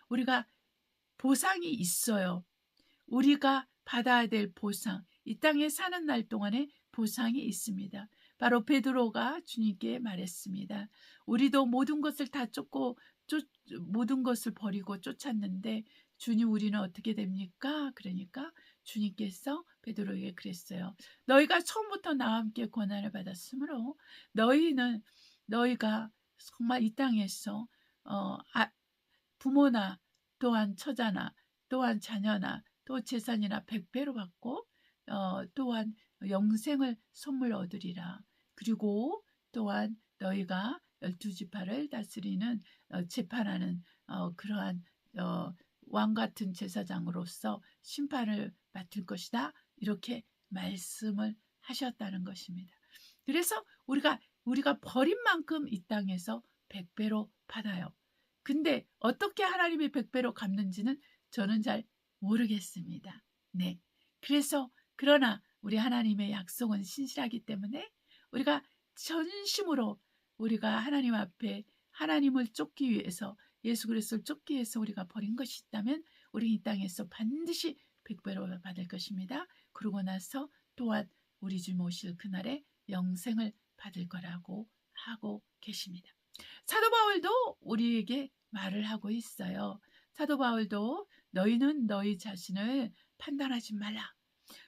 A: 우리가 보상이 있어요. 우리가 받아야 될 보상, 이 땅에 사는 날 동안에 보상이 있습니다. 바로 베드로가 주님께 말했습니다. 우리도 모든 것을 다 모든 것을 버리고 쫓았는데 주님, 우리는 어떻게 됩니까? 그러니까 주님께서 베드로에게 그랬어요. 너희가 처음부터 나와 함께 고난을 받았으므로 너희가 정말 이 땅에서 부모나 또한 처자나 또한 자녀나 또 재산이나 100배로 받고 또한 영생을 선물 얻으리라. 그리고 또한 너희가 12지파를 다스리는 재판하는 그러한 왕같은 제사장으로서 심판을 맡을 것이다. 이렇게 말씀을 하셨다는 것입니다. 그래서 우리가 버린 만큼 이 땅에서 100배로 받아요. 근데 어떻게 하나님이 100배로 갚는지는 저는 잘 모르겠습니다. 네. 그래서 그러나 우리 하나님의 약속은 신실하기 때문에 우리가 전심으로 우리가 하나님 앞에 하나님을 쫓기 위해서, 예수 그리스도를 쫓기 위해서 우리가 버린 것이 있다면 우리 이 땅에서 반드시 100배로 받을 것입니다. 그러고 나서 또한 우리 주 모실 그날에 영생을 받을 거라고 하고 계십니다. 사도 바울도 우리에게 말을 하고 있어요. 사도 바울도 너희는 너희 자신을 판단하지 말라.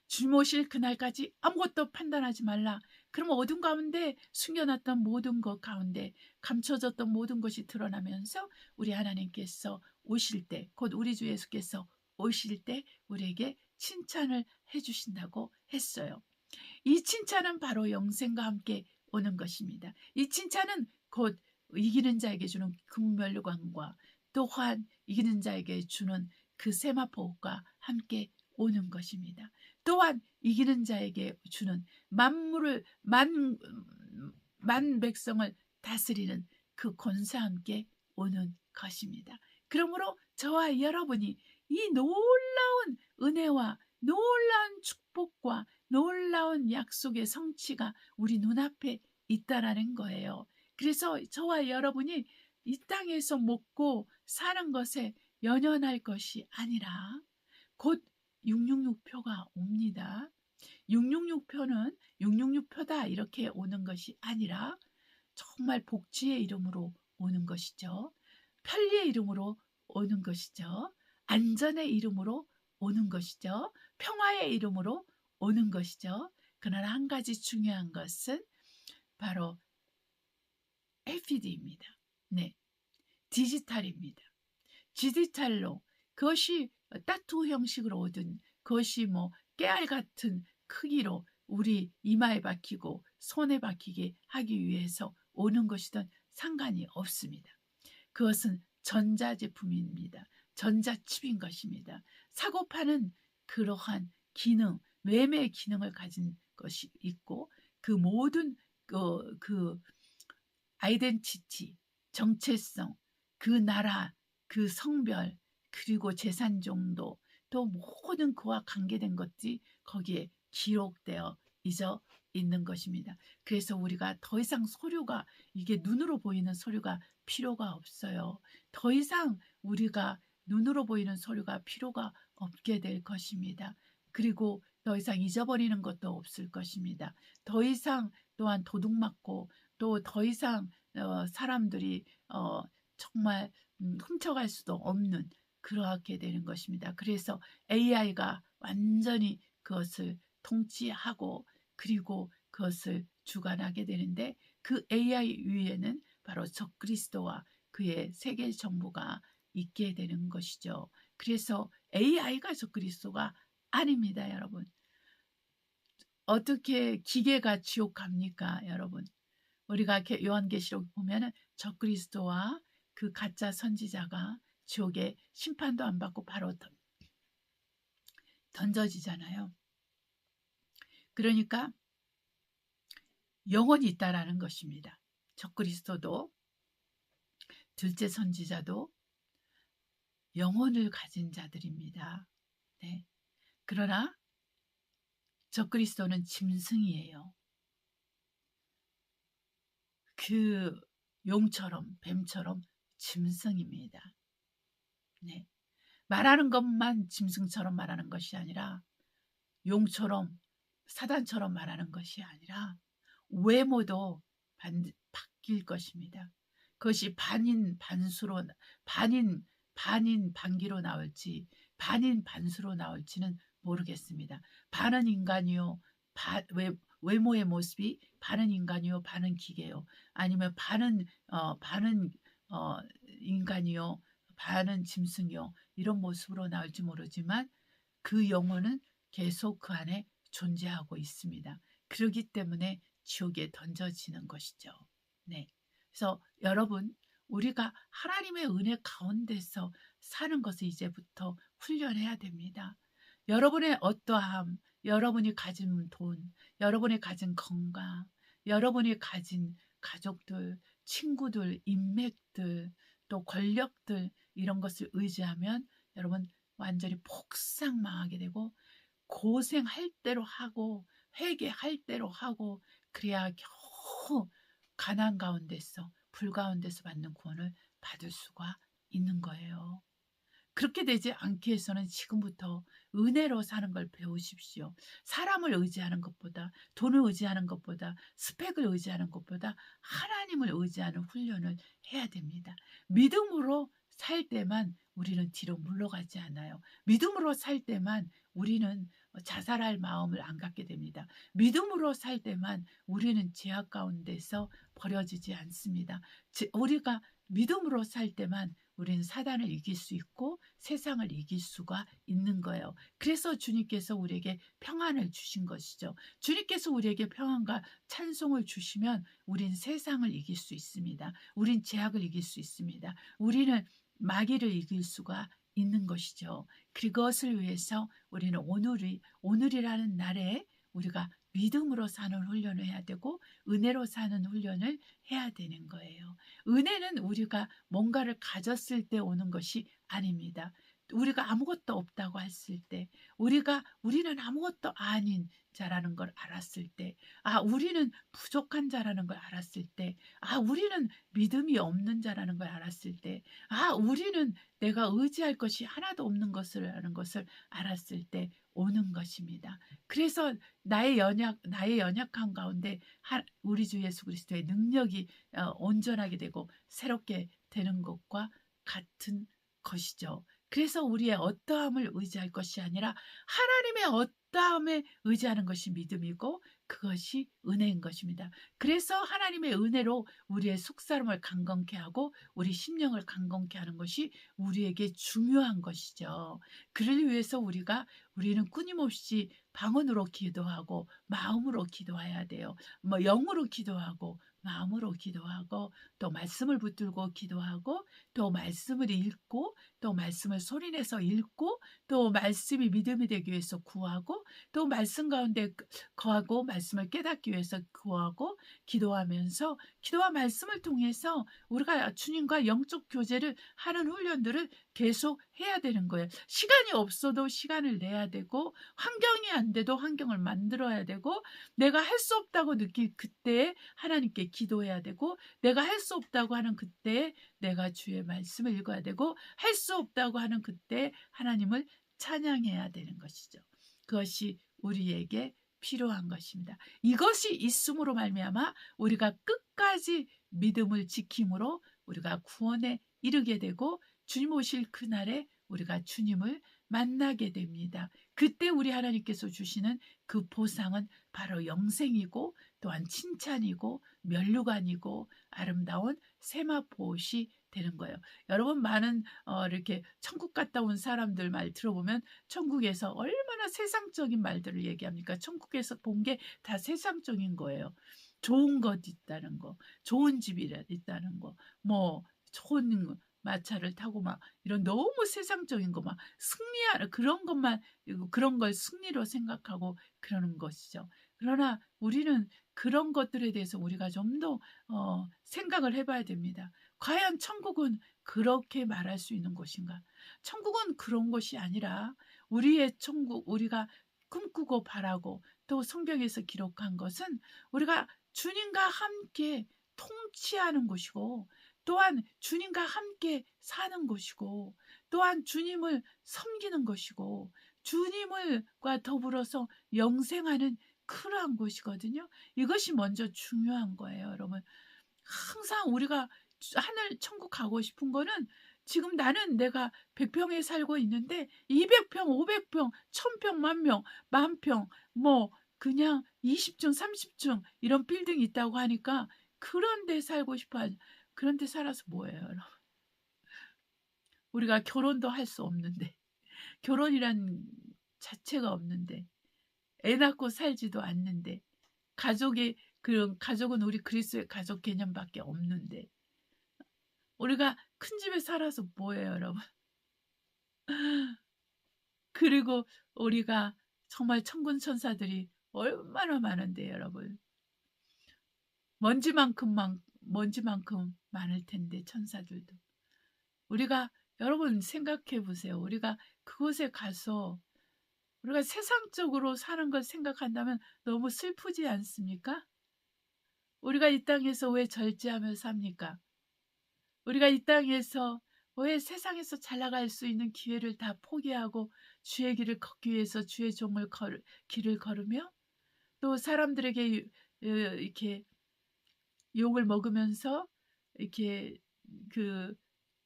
A: 주 모실 그날까지 아무것도 판단하지 말라. 그럼 어둠 가운데 숨겨놨던 모든 것 가운데 감춰졌던 모든 것이 드러나면서 우리 하나님께서 오실 때, 곧 우리 주 예수께서 오실 때 우리에게 칭찬을 해주신다고 했어요. 이 칭찬은 바로 영생과 함께 오는 것입니다. 이 칭찬은 곧 이기는 자에게 주는 금멸관과 또한 이기는 자에게 주는 그 세마포과 함께 오는 것입니다. 또한 이기는 자에게 주는 만물을 만 백성을 다스리는 그 권세와 함께 오는 것입니다. 그러므로 저와 여러분이 이 놀라운 은혜와 놀라운 축복과 놀라운 약속의 성취가 우리 눈앞에 있다라는 거예요. 그래서 저와 여러분이 이 땅에서 먹고 사는 것에 연연할 것이 아니라 곧 666표가 옵니다. 666표는 666표다 이렇게 오는 것이 아니라 정말 복지의 이름으로 오는 것이죠. 편리의 이름으로 오는 것이죠. 안전의 이름으로 오는 것이죠. 평화의 이름으로 오는 것이죠. 그러나 한 가지 중요한 것은 바로 LPD입니다. 네, 디지털입니다. 디지털로 그것이 따투 형식으로 오든 그것이 뭐 깨알 같은 크기로 우리 이마에 박히고 손에 박히게 하기 위해서 오는 것이든 상관이 없습니다. 그것은 전자제품입니다. 전자칩인 것입니다. 사고파는 그러한 기능, 매매 기능을 가진 것이 있고 그 모든 그 아이덴티티, 정체성, 그 나라, 그 성별, 그리고 재산 정도, 또 모든 그와 관계된 것들이 거기에 기록되어 있는 것입니다. 그래서 우리가 더 이상 서류가 이게 눈으로 보이는 서류가 필요가 없어요. 더 이상 우리가 눈으로 보이는 서류가 필요가 없게 될 것입니다. 그리고 더 이상 잊어버리는 것도 없을 것입니다. 더 이상 또한 도둑맞고 또 더 이상 사람들이 정말 훔쳐갈 수도 없는 그렇게 되는 것입니다. 그래서 AI가 완전히 그것을 통치하고 그리고 그것을 주관하게 되는데 그 AI 위에는 바로 적그리스도와 그의 세계 정부가 있게 되는 것이죠. 그래서 AI가 적그리스도가 아닙니다, 여러분. 어떻게 기계가 지옥 갑니까, 여러분? 우리가 요한계시록 보면은 적그리스도와 그 가짜 선지자가 지옥에 심판도 안 받고 바로 던져지잖아요. 그러니까 영혼이 있다라는 것입니다. 적그리스도도 둘째 선지자도 영혼을 가진 자들입니다. 네. 그러나 적그리스도는 짐승이에요. 그 용처럼 뱀처럼 짐승입니다. 네. 말하는 것만 짐승처럼 말하는 것이 아니라 용처럼 사단처럼 말하는 것이 아니라 외모도 바뀔 것입니다. 그것이 반인 반수로 반인 반기로 나올지 반인 반수로 나올지는 모르겠습니다. 반은 인간이요, 외모의 모습이 반은 인간이요, 반은 기계요, 아니면 반은 인간이요, 반은 짐승이요, 이런 모습으로 나올지 모르지만 그 영혼은 계속 그 안에 존재하고 있습니다. 그렇기 때문에 지옥에 던져지는 것이죠. 네. 그래서 여러분, 우리가 하나님의 은혜 가운데서 사는 것을 이제부터 훈련해야 됩니다. 여러분의 어떠함, 여러분이 가진 돈, 여러분이 가진 건강, 여러분이 가진 가족들, 친구들, 인맥들, 또 권력들 이런 것을 의지하면 여러분 완전히 폭삭 망하게 되고 고생할 대로 하고 회개할 대로 하고 그래야 겨우 가난 가운데서 불 가운데서 받는 구원을 받을 수가 있는 거예요. 그렇게 되지 않기 위해서는 지금부터 은혜로 사는 걸 배우십시오. 사람을 의지하는 것보다, 돈을 의지하는 것보다, 스펙을 의지하는 것보다 하나님을 의지하는 훈련을 해야 됩니다. 믿음으로 살 때만 우리는 뒤로 물러가지 않아요. 믿음으로 살 때만 우리는 자살할 마음을 안 갖게 됩니다. 믿음으로 살 때만 우리는 죄악 가운데서 버려지지 않습니다. 우리가 믿음으로 살 때만 우리는 사단을 이길 수 있고 세상을 이길 수가 있는 거예요. 그래서 주님께서 우리에게 평안을 주신 것이죠. 주님께서 우리에게 평안과 찬송을 주시면 우린 세상을 이길 수 있습니다. 우린 죄악을 이길 수 있습니다. 우리는 마귀를 이길 수가 있는 것이죠. 그것을 위해서 우리는 오늘이라는 날에 우리가 믿음으로 사는 훈련을 해야 되고 은혜로 사는 훈련을 해야 되는 거예요. 은혜는 우리가 뭔가를 가졌을 때 오는 것이 아닙니다. 우리가 아무것도 없다고 했을 때, 우리는 아무것도 아닌 자라는 걸 알았을 때, 우리는 부족한 자라는 걸 알았을 때, 우리는 믿음이 없는 자라는 걸 알았을 때, 우리는 내가 의지할 것이 하나도 없는 것을 알았을 때 오는 것입니다. 그래서 나의 연약한 가운데 우리 주 예수 그리스도의 능력이 온전하게 되고 새롭게 되는 것과 같은 것이죠. 그래서 우리의 어떠함을 의지할 것이 아니라 하나님의 어떠함에 의지하는 것이 믿음이고 그것이 은혜인 것입니다. 그래서 하나님의 은혜로 우리의 속사람을 강건케 하고 우리 심령을 강건케 하는 것이 우리에게 중요한 것이죠. 그를 위해서 우리는 끊임없이 방언으로 기도하고 마음으로 기도해야 돼요. 영으로 기도하고 마음으로 기도하고 또 말씀을 붙들고 기도하고 또 말씀을 읽고 또 말씀을 소리내서 읽고 또 말씀이 믿음이 되기 위해서 구하고 또 말씀 가운데 거하고 말씀을 깨닫기 위해서 구하고 기도하면서 기도와 말씀을 통해서 우리가 주님과 영적 교제를 하는 훈련들을 계속 해야 되는 거예요. 시간이 없어도 시간을 내야 되고 환경이 안 돼도 환경을 만들어야 되고 내가 할 수 없다고 느낄 그때에 하나님께 기도해야 되고 내가 할 수 없다고 하는 그때에 내가 주의 말씀을 읽어야 되고 할 수 없다고 하는 그때 하나님을 찬양해야 되는 것이죠. 그것이 우리에게 필요한 것입니다. 이것이 있음으로 말미암아 우리가 끝까지 믿음을 지킴으로 우리가 구원에 이르게 되고 주님 오실 그날에 우리가 주님을 만나게 됩니다. 그때 우리 하나님께서 주시는 그 보상은 바로 영생이고 또한 칭찬이고 면류관이고 아름다운 세마포옷이 되는 거예요. 여러분 많은 이렇게 천국 갔다 온 사람들 말 들어보면 천국에서 얼마나 세상적인 말들을 얘기합니까? 천국에서 본 게 다 세상적인 거예요. 좋은 것 있다는 거, 좋은 집이 있다는 거, 뭐 좋은 마차를 타고 막 이런 너무 세상적인 거 막 승리하는 그런 걸 승리로 생각하고 그러는 것이죠. 그러나 우리는 그런 것들에 대해서 우리가 좀 더 생각을 해봐야 됩니다. 과연 천국은 그렇게 말할 수 있는 곳인가? 천국은 그런 것이 아니라 우리의 천국, 우리가 꿈꾸고 바라고 또 성경에서 기록한 것은 우리가 주님과 함께 통치하는 곳이고 또한 주님과 함께 사는 것이고 또한 주님을 섬기는 것이고 주님과 더불어서 영생하는 그러한 곳이거든요. 이것이 먼저 중요한 거예요, 여러분. 항상 우리가 하늘 천국 가고 싶은 거는 지금 나는 내가 100평에 살고 있는데 200평, 500평, 1000평, 만평, 뭐 그냥 20층, 30층 이런 빌딩이 있다고 하니까 그런 데 살고 싶어 하죠. 그런 데 살아서 뭐예요, 여러분? 우리가 결혼도 할 수 없는데 결혼이란 자체가 없는데 애 낳고 살지도 않는데 가족은 우리 그리스도의 가족 개념밖에 없는데 우리가 큰 집에 살아서 뭐예요, 여러분? 그리고 우리가 정말 천군 천사들이 얼마나 많은데, 여러분. 먼지만큼 많을 텐데, 천사들도. 여러분 생각해 보세요. 우리가 그곳에 가서 우리가 세상적으로 사는 걸 생각한다면 너무 슬프지 않습니까? 우리가 이 땅에서 왜 절제하며 삽니까? 우리가 이 땅에서 왜 세상에서 잘 나갈 수 있는 기회를 다 포기하고 주의 길을 걷기 위해서 주의 길을 걸으며 또 사람들에게 이렇게 욕을 먹으면서 이렇게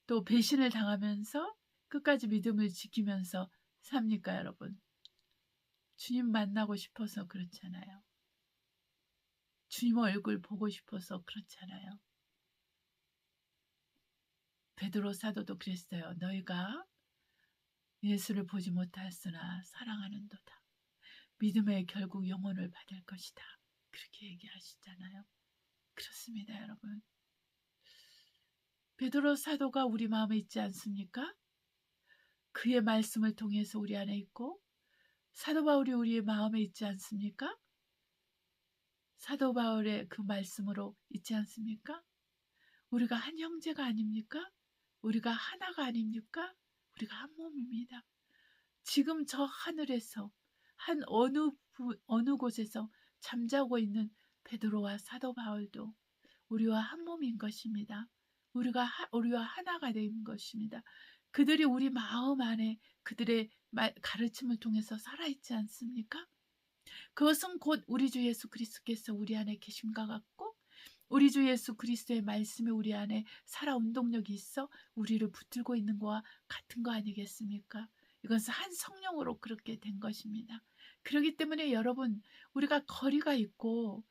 A: 또 배신을 당하면서 끝까지 믿음을 지키면서 삽니까, 여러분? 주님 만나고 싶어서 그렇잖아요. 주님 얼굴 보고 싶어서 그렇잖아요. 베드로 사도도 그랬어요. 너희가 예수를 보지 못하였으나 사랑하는도다. 믿음의 결국 영혼을 받을 것이다. 그렇게 얘기하시잖아요. 그렇습니다, 여러분. 베드로 사도가 우리 마음에 있지 않습니까? 그의 말씀을 통해서 우리 안에 있고 사도 바울이 우리의 마음에 있지 않습니까? 사도 바울의 그 말씀으로 있지 않습니까? 우리가 한 형제가 아닙니까? 우리가 하나가 아닙니까? 우리가 한 몸입니다. 지금 저 하늘에서 한 어느 곳에서 잠자고 있는 베드로와 사도 바울도 우리와 한 몸인 것입니다. 우리와 하나가 된 것입니다. 그들이 우리 마음 안에 그들의 가르침을 통해서 살아있지 않습니까? 그것은 곧 우리 주 예수 그리스도께서 우리 안에 계심과 같고, 우리 주 예수 그리스도의 말씀이 우리 안에 살아 운동력이 있어 우리를 붙들고 있는 것과 같은 거 아니겠습니까? 이것은 한 성령으로 그렇게 된 것입니다. 그렇기 때문에 여러분, 우리가 거리가 있고,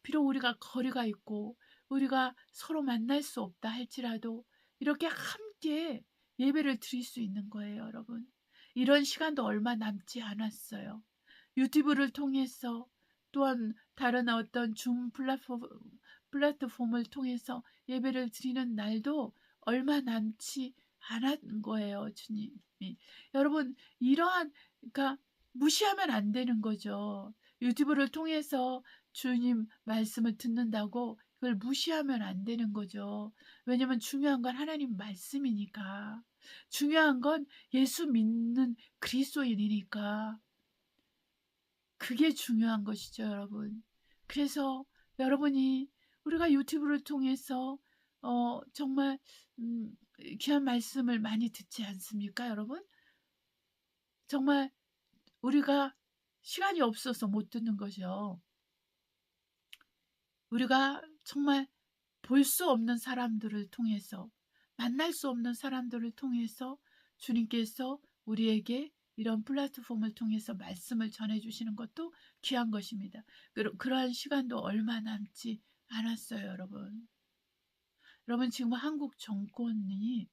A: 비록 우리가 거리가 있고 우리가 서로 만날 수 없다 할지라도 이렇게 함께 예배를 드릴 수 있는 거예요, 여러분. 이런 시간도 얼마 남지 않았어요. 유튜브를 통해서 또한 다른 어떤 줌 플랫폼을 통해서 예배를 드리는 날도 얼마 남지 않은 거예요, 주님이. 여러분, 그러니까 무시하면 안 되는 거죠. 유튜브를 통해서 주님 말씀을 듣는다고 그걸 무시하면 안 되는 거죠. 왜냐면 중요한 건 하나님 말씀이니까. 중요한 건 예수 믿는 그리스도인이니까. 그게 중요한 것이죠, 여러분. 그래서 여러분이 우리가 유튜브를 통해서 정말 귀한 말씀을 많이 듣지 않습니까, 여러분? 정말 우리가 시간이 없어서 못 듣는 거죠. 우리가 정말 볼 수 없는 사람들을 통해서, 만날 수 없는 사람들을 통해서 주님께서 우리에게 이런 플랫폼을 통해서 말씀을 전해주시는 것도 귀한 것입니다. 그러한 시간도 얼마 남지 않았어요, 여러분. 여러분, 지금 한국 정권이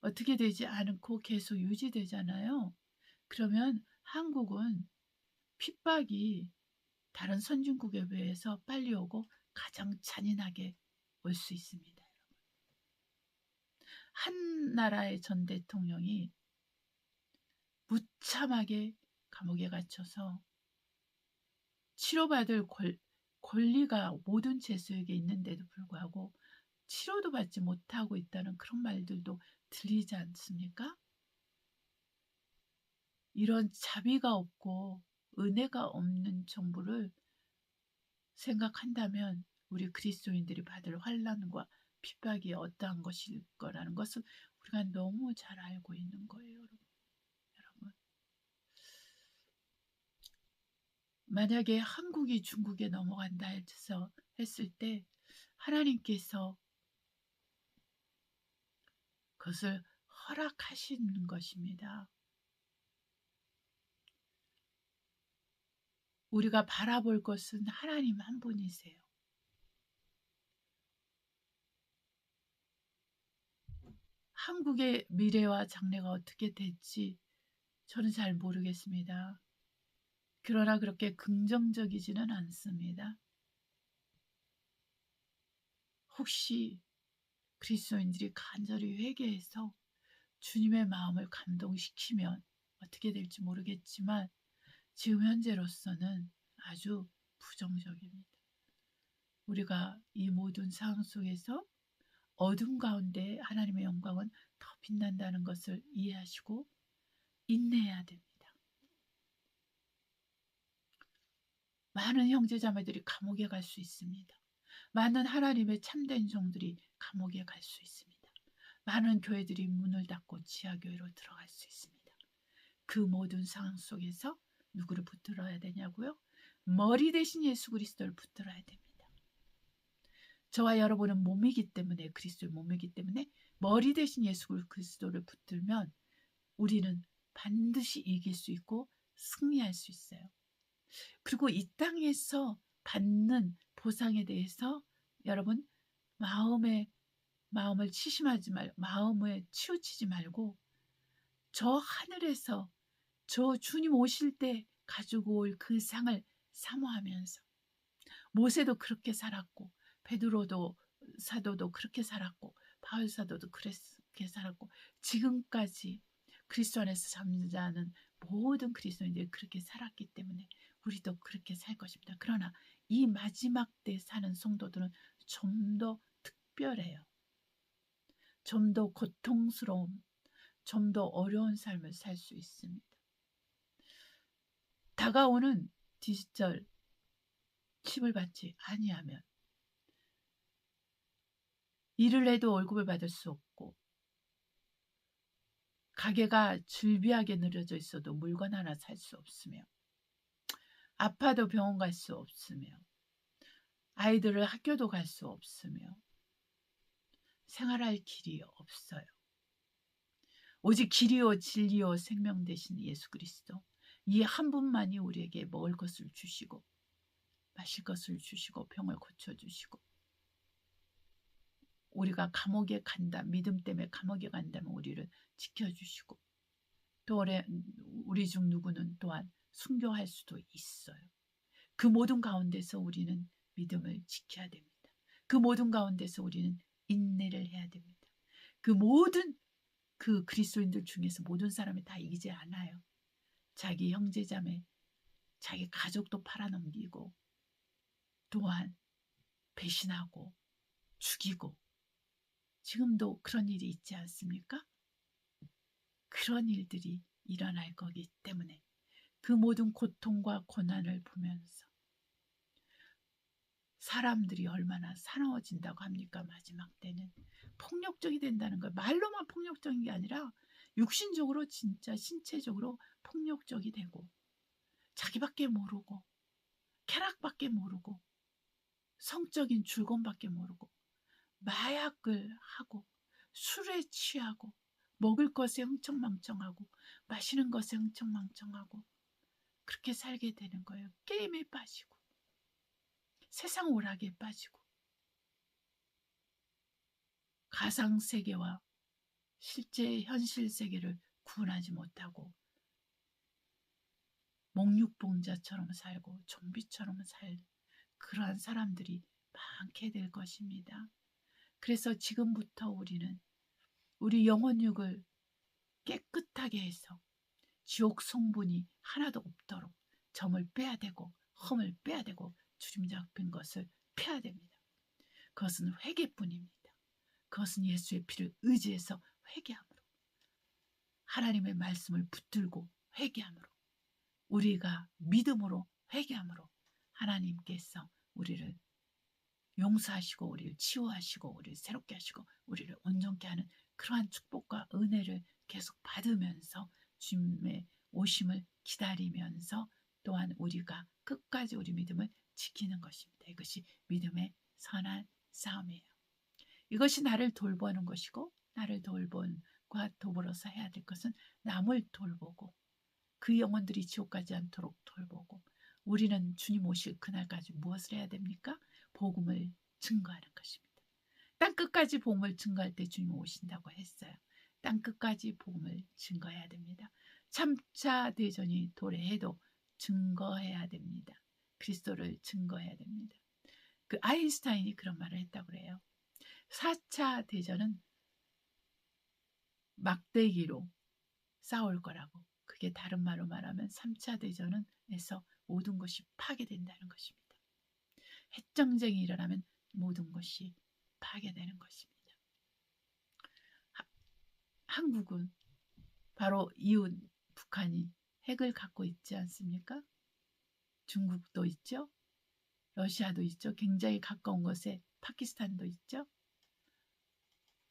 A: 어떻게 되지 않고 계속 유지되잖아요. 그러면 한국은 핍박이 다른 선진국에 비해서 빨리 오고 가장 잔인하게 올 수 있습니다. 한 나라의 전 대통령이 무참하게 감옥에 갇혀서 치료받을 권리가 모든 죄수에게 있는데도 불구하고 치료도 받지 못하고 있다는 그런 말들도 들리지 않습니까? 이런 자비가 없고 은혜가 없는 정부를 생각한다면 우리 그리스도인들이 받을 환난과 핍박이 어떠한 것일 거라는 것을 우리가 너무 잘 알고 있는 거예요, 여러분. 만약에 한국이 중국에 넘어간다 해서 했을 때 하나님께서 그것을 허락하시는 것입니다. 우리가 바라볼 것은 하나님 한 분이세요. 한국의 미래와 장래가 어떻게 될지 저는 잘 모르겠습니다. 그러나 그렇게 긍정적이지는 않습니다. 혹시 그리스도인들이 간절히 회개해서 주님의 마음을 감동시키면 어떻게 될지 모르겠지만 지금 현재로서는 아주 부정적입니다. 우리가 이 모든 상황 속에서 어둠 가운데 하나님의 영광은 더 빛난다는 것을 이해하시고 인내해야 됩니다. 많은 형제자매들이 감옥에 갈 수 있습니다. 많은 하나님의 참된 종들이 감옥에 갈 수 있습니다. 많은 교회들이 문을 닫고 지하교회로 들어갈 수 있습니다. 그 모든 상황 속에서 누구를 붙들어야 되냐고요? 머리 대신 예수 그리스도를 붙들어야 됩니다. 저와 여러분은 몸이기 때문에, 그리스도의 몸이기 때문에 머리 대신 예수 그리스도를 붙들면 우리는 반드시 이길 수 있고 승리할 수 있어요. 그리고 이 땅에서 받는 보상에 대해서 여러분 마음을 치심하지 말고, 마음을 치우치지 말고 저 하늘에서 저 주님 오실 때 가지고 올 그 상을 사모하면서, 모세도 그렇게 살았고 베드로도 사도도 그렇게 살았고 바울 사도도 그렇게 살았고 지금까지 그리스도 안에서 잠자는 모든 그리스도인들이 그렇게 살았기 때문에 우리도 그렇게 살 것입니다. 그러나 이 마지막 때 사는 성도들은 좀 더 특별해요. 좀 더 고통스러운, 좀 더 어려운 삶을 살 수 있습니다. 다가오는 디지털 칩을 받지 아니하면 일을 해도 월급을 받을 수 없고, 가게가 즐비하게 늘어져 있어도 물건 하나 살 수 없으며, 아파도 병원 갈 수 없으며, 아이들을 학교도 갈 수 없으며, 생활할 길이 없어요. 오직 길이요 진리요 생명 되신 예수 그리스도, 이 한 분만이 우리에게 먹을 것을 주시고 마실 것을 주시고 병을 고쳐주시고, 우리가 감옥에 간다, 믿음 때문에 감옥에 간다면 우리를 지켜주시고, 또 우리 중 누구는 또한 순교할 수도 있어요. 그 모든 가운데서 우리는 믿음을 지켜야 됩니다. 그 모든 가운데서 우리는 인내를 해야 됩니다. 그 모든 그리스도인들 중에서 모든 사람이 다 이기지 않아요. 자기 형제자매, 자기 가족도 팔아넘기고, 또한 배신하고 죽이고, 지금도 그런 일이 있지 않습니까? 그런 일들이 일어날 거기 때문에 그 모든 고통과 고난을 보면서 사람들이 얼마나 사나워진다고 합니까? 마지막 때는 폭력적이 된다는 거예요. 말로만 폭력적인 게 아니라 육신적으로, 진짜 신체적으로 폭력적이 되고, 자기밖에 모르고 쾌락밖에 모르고 성적인 즐거움밖에 모르고 마약을 하고 술에 취하고 먹을 것에 흥청망청하고 마시는 것에 흥청망청하고 그렇게 살게 되는 거예요. 게임에 빠지고 세상 오락에 빠지고 가상세계와 실제 현실 세계를 구분하지 못하고 몽육봉자처럼 살고 좀비처럼 살 그러한 사람들이 많게 될 것입니다. 그래서 지금부터 우리는 우리 영혼육을 깨끗하게 해서 지옥 성분이 하나도 없도록 점을 빼야 되고 험을 빼야 되고 주름 잡힌 것을 펴야 됩니다. 그것은 회개뿐입니다. 그것은 예수의 피를 의지해서 회개함으로, 하나님의 말씀을 붙들고 회개함으로, 우리가 믿음으로 회개함으로 하나님께서 우리를 용서하시고 우리를 치유하시고 우리를 새롭게 하시고 우리를 온전케 하는 그러한 축복과 은혜를 계속 받으면서 주님의 오심을 기다리면서 또한 우리가 끝까지 우리 믿음을 지키는 것입니다. 이것이 믿음의 선한 싸움이에요. 이것이 나를 돌보는 것이고, 나를 돌봄과 더불어서 해야 될 것은 남을 돌보고 그 영혼들이 지옥 가지 않도록 돌보고, 우리는 주님 오실 그날까지 무엇을 해야 됩니까? 복음을 증거하는 것입니다. 땅끝까지 복음을 증거할 때 주님 오신다고 했어요. 땅끝까지 복음을 증거해야 됩니다. 3차 대전이 도래해도 증거해야 됩니다. 그리스도를 증거해야 됩니다. 그 아인슈타인이 그런 말을 했다고 그래요. 4차 대전은 막대기로 싸울 거라고. 그게 다른 말로 말하면 3차 대전에서 모든 것이 파괴된다는 것입니다. 핵전쟁이 일어나면 모든 것이 파괴되는 것입니다. 한국은 바로 이웃 북한이 핵을 갖고 있지 않습니까? 중국도 있죠. 러시아도 있죠. 굉장히 가까운 곳에 파키스탄도 있죠.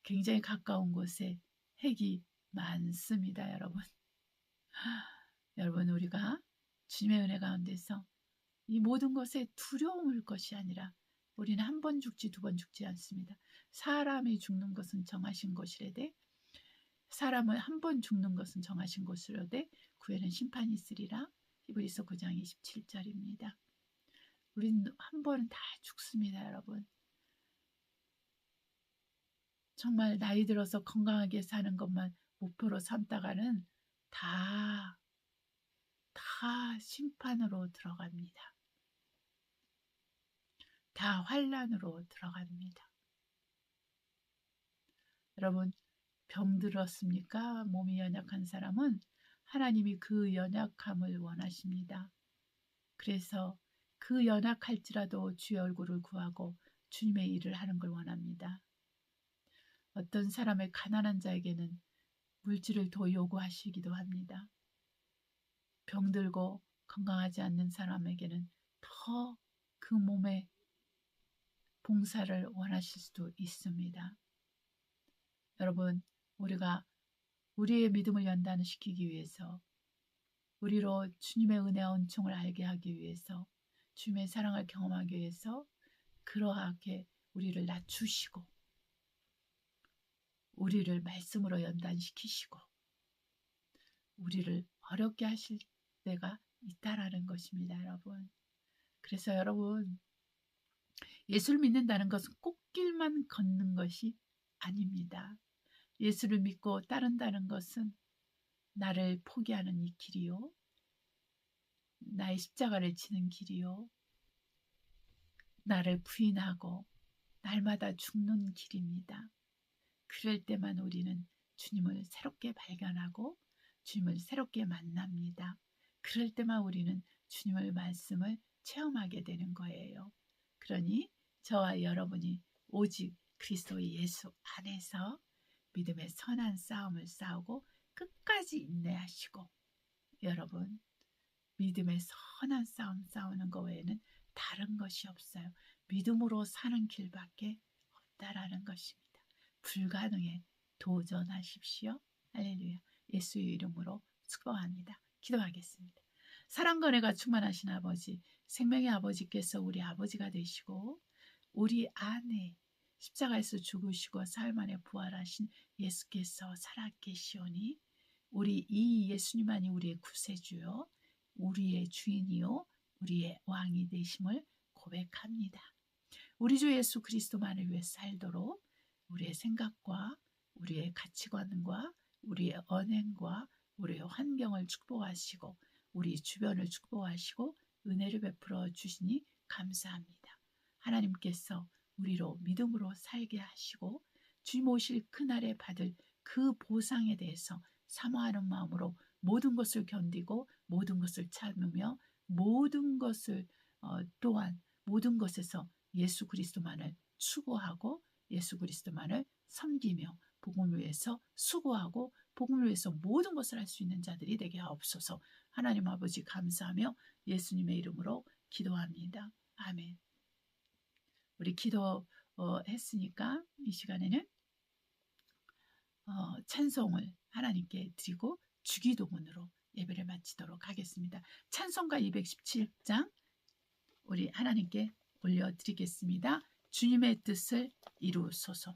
A: 굉장히 가까운 곳에 핵이 많습니다, 여러분. 여러분, 우리가 주님의 은혜 가운데서 이 모든 것에 두려움을 것이 아니라 우리는 한 번 죽지 두 번 죽지 않습니다. 사람이 죽는 것은 정하신 것이라되, 사람은 한 번 죽는 것은 정하신 것이라되 그 후에는 심판이 있으리라. 히브리서 9장 27절입니다. 우리는 한 번은 다 죽습니다, 여러분. 정말 나이 들어서 건강하게 사는 것만 목표로 삼다가는 다 심판으로 들어갑니다. 다 환난으로 들어갑니다. 여러분, 병들었습니까? 몸이 연약한 사람은 하나님이 그 연약함을 원하십니다. 그래서 그 연약할지라도 주의 얼굴을 구하고 주님의 일을 하는 걸 원합니다. 어떤 사람의 가난한 자에게는 물질을 더 요구하시기도 합니다. 병들고 건강하지 않는 사람에게는 더 그 몸의 봉사를 원하실 수도 있습니다. 여러분, 우리가 우리의 믿음을 연단시키기 위해서, 우리로 주님의 은혜와 은총을 알게 하기 위해서, 주님의 사랑을 경험하기 위해서 그러하게 우리를 낮추시고 우리를 말씀으로 연단시키시고 우리를 어렵게 하실 때가 있다라는 것입니다, 여러분. 그래서 여러분, 예수를 믿는다는 것은 꽃길만 걷는 것이 아닙니다. 예수를 믿고 따른다는 것은 나를 포기하는 이 길이요, 나의 십자가를 지는 길이요, 나를 부인하고 날마다 죽는 길입니다. 그럴 때만 우리는 주님을 새롭게 발견하고 주님을 새롭게 만납니다. 그럴 때만 우리는 주님의 말씀을 체험하게 되는 거예요. 그러니 저와 여러분이 오직 그리스도 예수 안에서 믿음의 선한 싸움을 싸우고 끝까지 인내하시고, 여러분, 믿음의 선한 싸움 싸우는 것 외에는 다른 것이 없어요. 믿음으로 사는 길밖에 없다라는 것입니다. 불가능에 도전하십시오. 할렐루야. 예수의 이름으로 축복합니다. 기도하겠습니다. 사랑과 은혜가 충만하신 아버지, 생명의 아버지께서 우리 아버지가 되시고 우리 안에 십자가에서 죽으시고 사흘 만에 부활하신 예수께서 살아계시오니 우리 이 예수님만이 우리의 구세주요, 우리의 주인이요, 우리의 왕이 되심을 고백합니다. 우리 주 예수 그리스도만을 위해 살도록 우리의 생각과 우리의 가치관과 우리의 언행과 우리의 환경을 축복하시고 우리 주변을 축복하시고 은혜를 베풀어 주시니 감사합니다. 하나님께서 우리로 믿음으로 살게 하시고 주님 오실 그날에 받을 그 보상에 대해서 사모하는 마음으로 모든 것을 견디고 모든 것을 참으며 모든 것을 또한 모든 것에서 예수 그리스도만을 추구하고 예수 그리스도만을 섬기며 복음을 위해서 수고하고 복음을 위해서 모든 것을 할 수 있는 자들이 되게 하옵소서. 하나님 아버지 감사하며 예수님의 이름으로 기도합니다. 아멘. 우리 기도했으니까 이 시간에는 찬송을 하나님께 드리고 주기도문으로 예배를 마치도록 하겠습니다. 찬송가 217장 우리 하나님께 올려드리겠습니다. 주님의 뜻을 이루소서.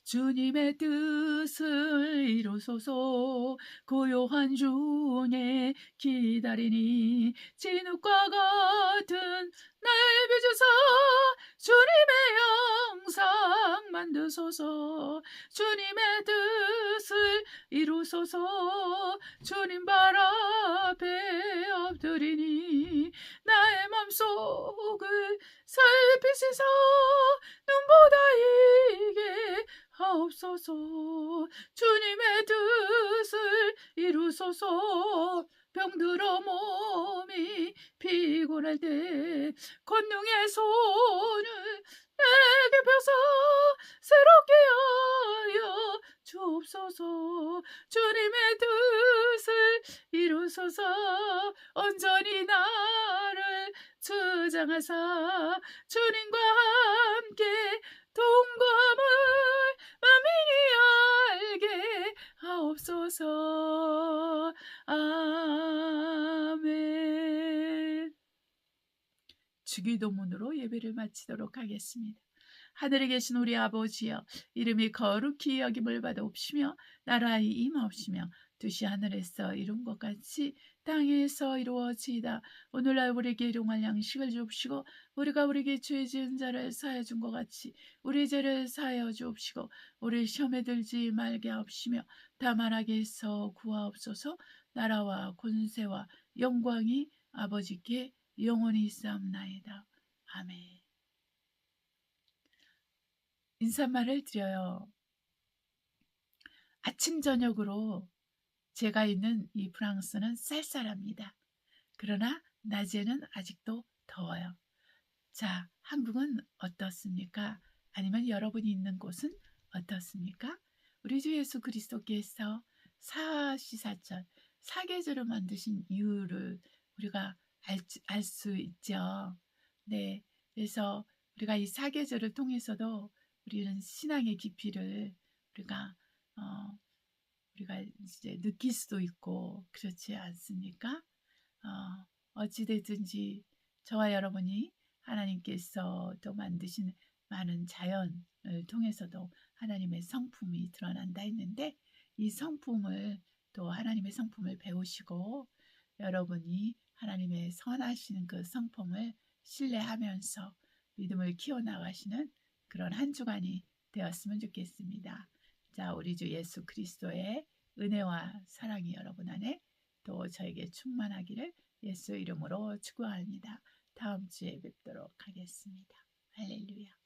A: 주님의 뜻을 이루소서. 고요한 중에 기다리니 진흙과 같은 날 빚으사 주님의 영상 만드소서. 주님의 뜻을 이루소서. 주님 발 앞에 엎드리니 나의 맘속을 살피시사 눈보다 이게 하옵소서. 주님의 뜻을 이루소서. 병들어 몸이 피곤할 때 권능의 손을 내게 펴서 새롭게 하여 주옵소서. 주님의 뜻을 이루소서. 온전히 나를 주장하사 주님과 함께 동거함을 만민이 알게 하옵소서. 아멘. 주기도문으로 예배를 마치도록 하겠습니다. 하늘에 계신 우리 아버지여, 이름이 거룩히 여김을 받아옵시며 나라의 임하옵시며 뜻이 하늘에서 이룬 것 같이 땅에서 이루어지이다. 오늘날 우리에게 일용할 양식을 주옵시고 우리가 우리에게 죄 지은 자를 사하여 준 것 같이 우리 죄를 사하여 주옵시고 우리 시험에 들지 말게 하옵시며 다만 악에서 구하옵소서. 나라와 권세와 영광이 아버지께 영원히 있사옵나이다. 아멘. 인사말을 드려요. 아침 저녁으로 제가 있는 이 프랑스는 쌀쌀합니다. 그러나 낮에는 아직도 더워요. 자, 한국은 어떻습니까? 아니면 여러분이 있는 곳은 어떻습니까? 우리 주 예수 그리스도께서 사시사철 사계절을 만드신 이유를 우리가 알 수 있죠. 네, 그래서 우리가 이 사계절을 통해서도 우리는 신앙의 깊이를 우리가 어, 우리가 이제 느낄 수도 있고 그렇지 않습니까? 어찌됐든지 저와 여러분이 하나님께서 또 만드신 많은 자연을 통해서도 하나님의 성품이 드러난다 했는데 이 성품을 또 하나님의 성품을 배우시고 여러분이 하나님의 선하시는 그 성품을 신뢰하면서 믿음을 키워나가시는 그런 한 주간이 되었으면 좋겠습니다. 자, 우리 주 예수 그리스도의 은혜와 사랑이 여러분 안에 또 저에게 충만하기를 예수 이름으로 축원합니다. 다음 주에 뵙도록 하겠습니다. 할렐루야.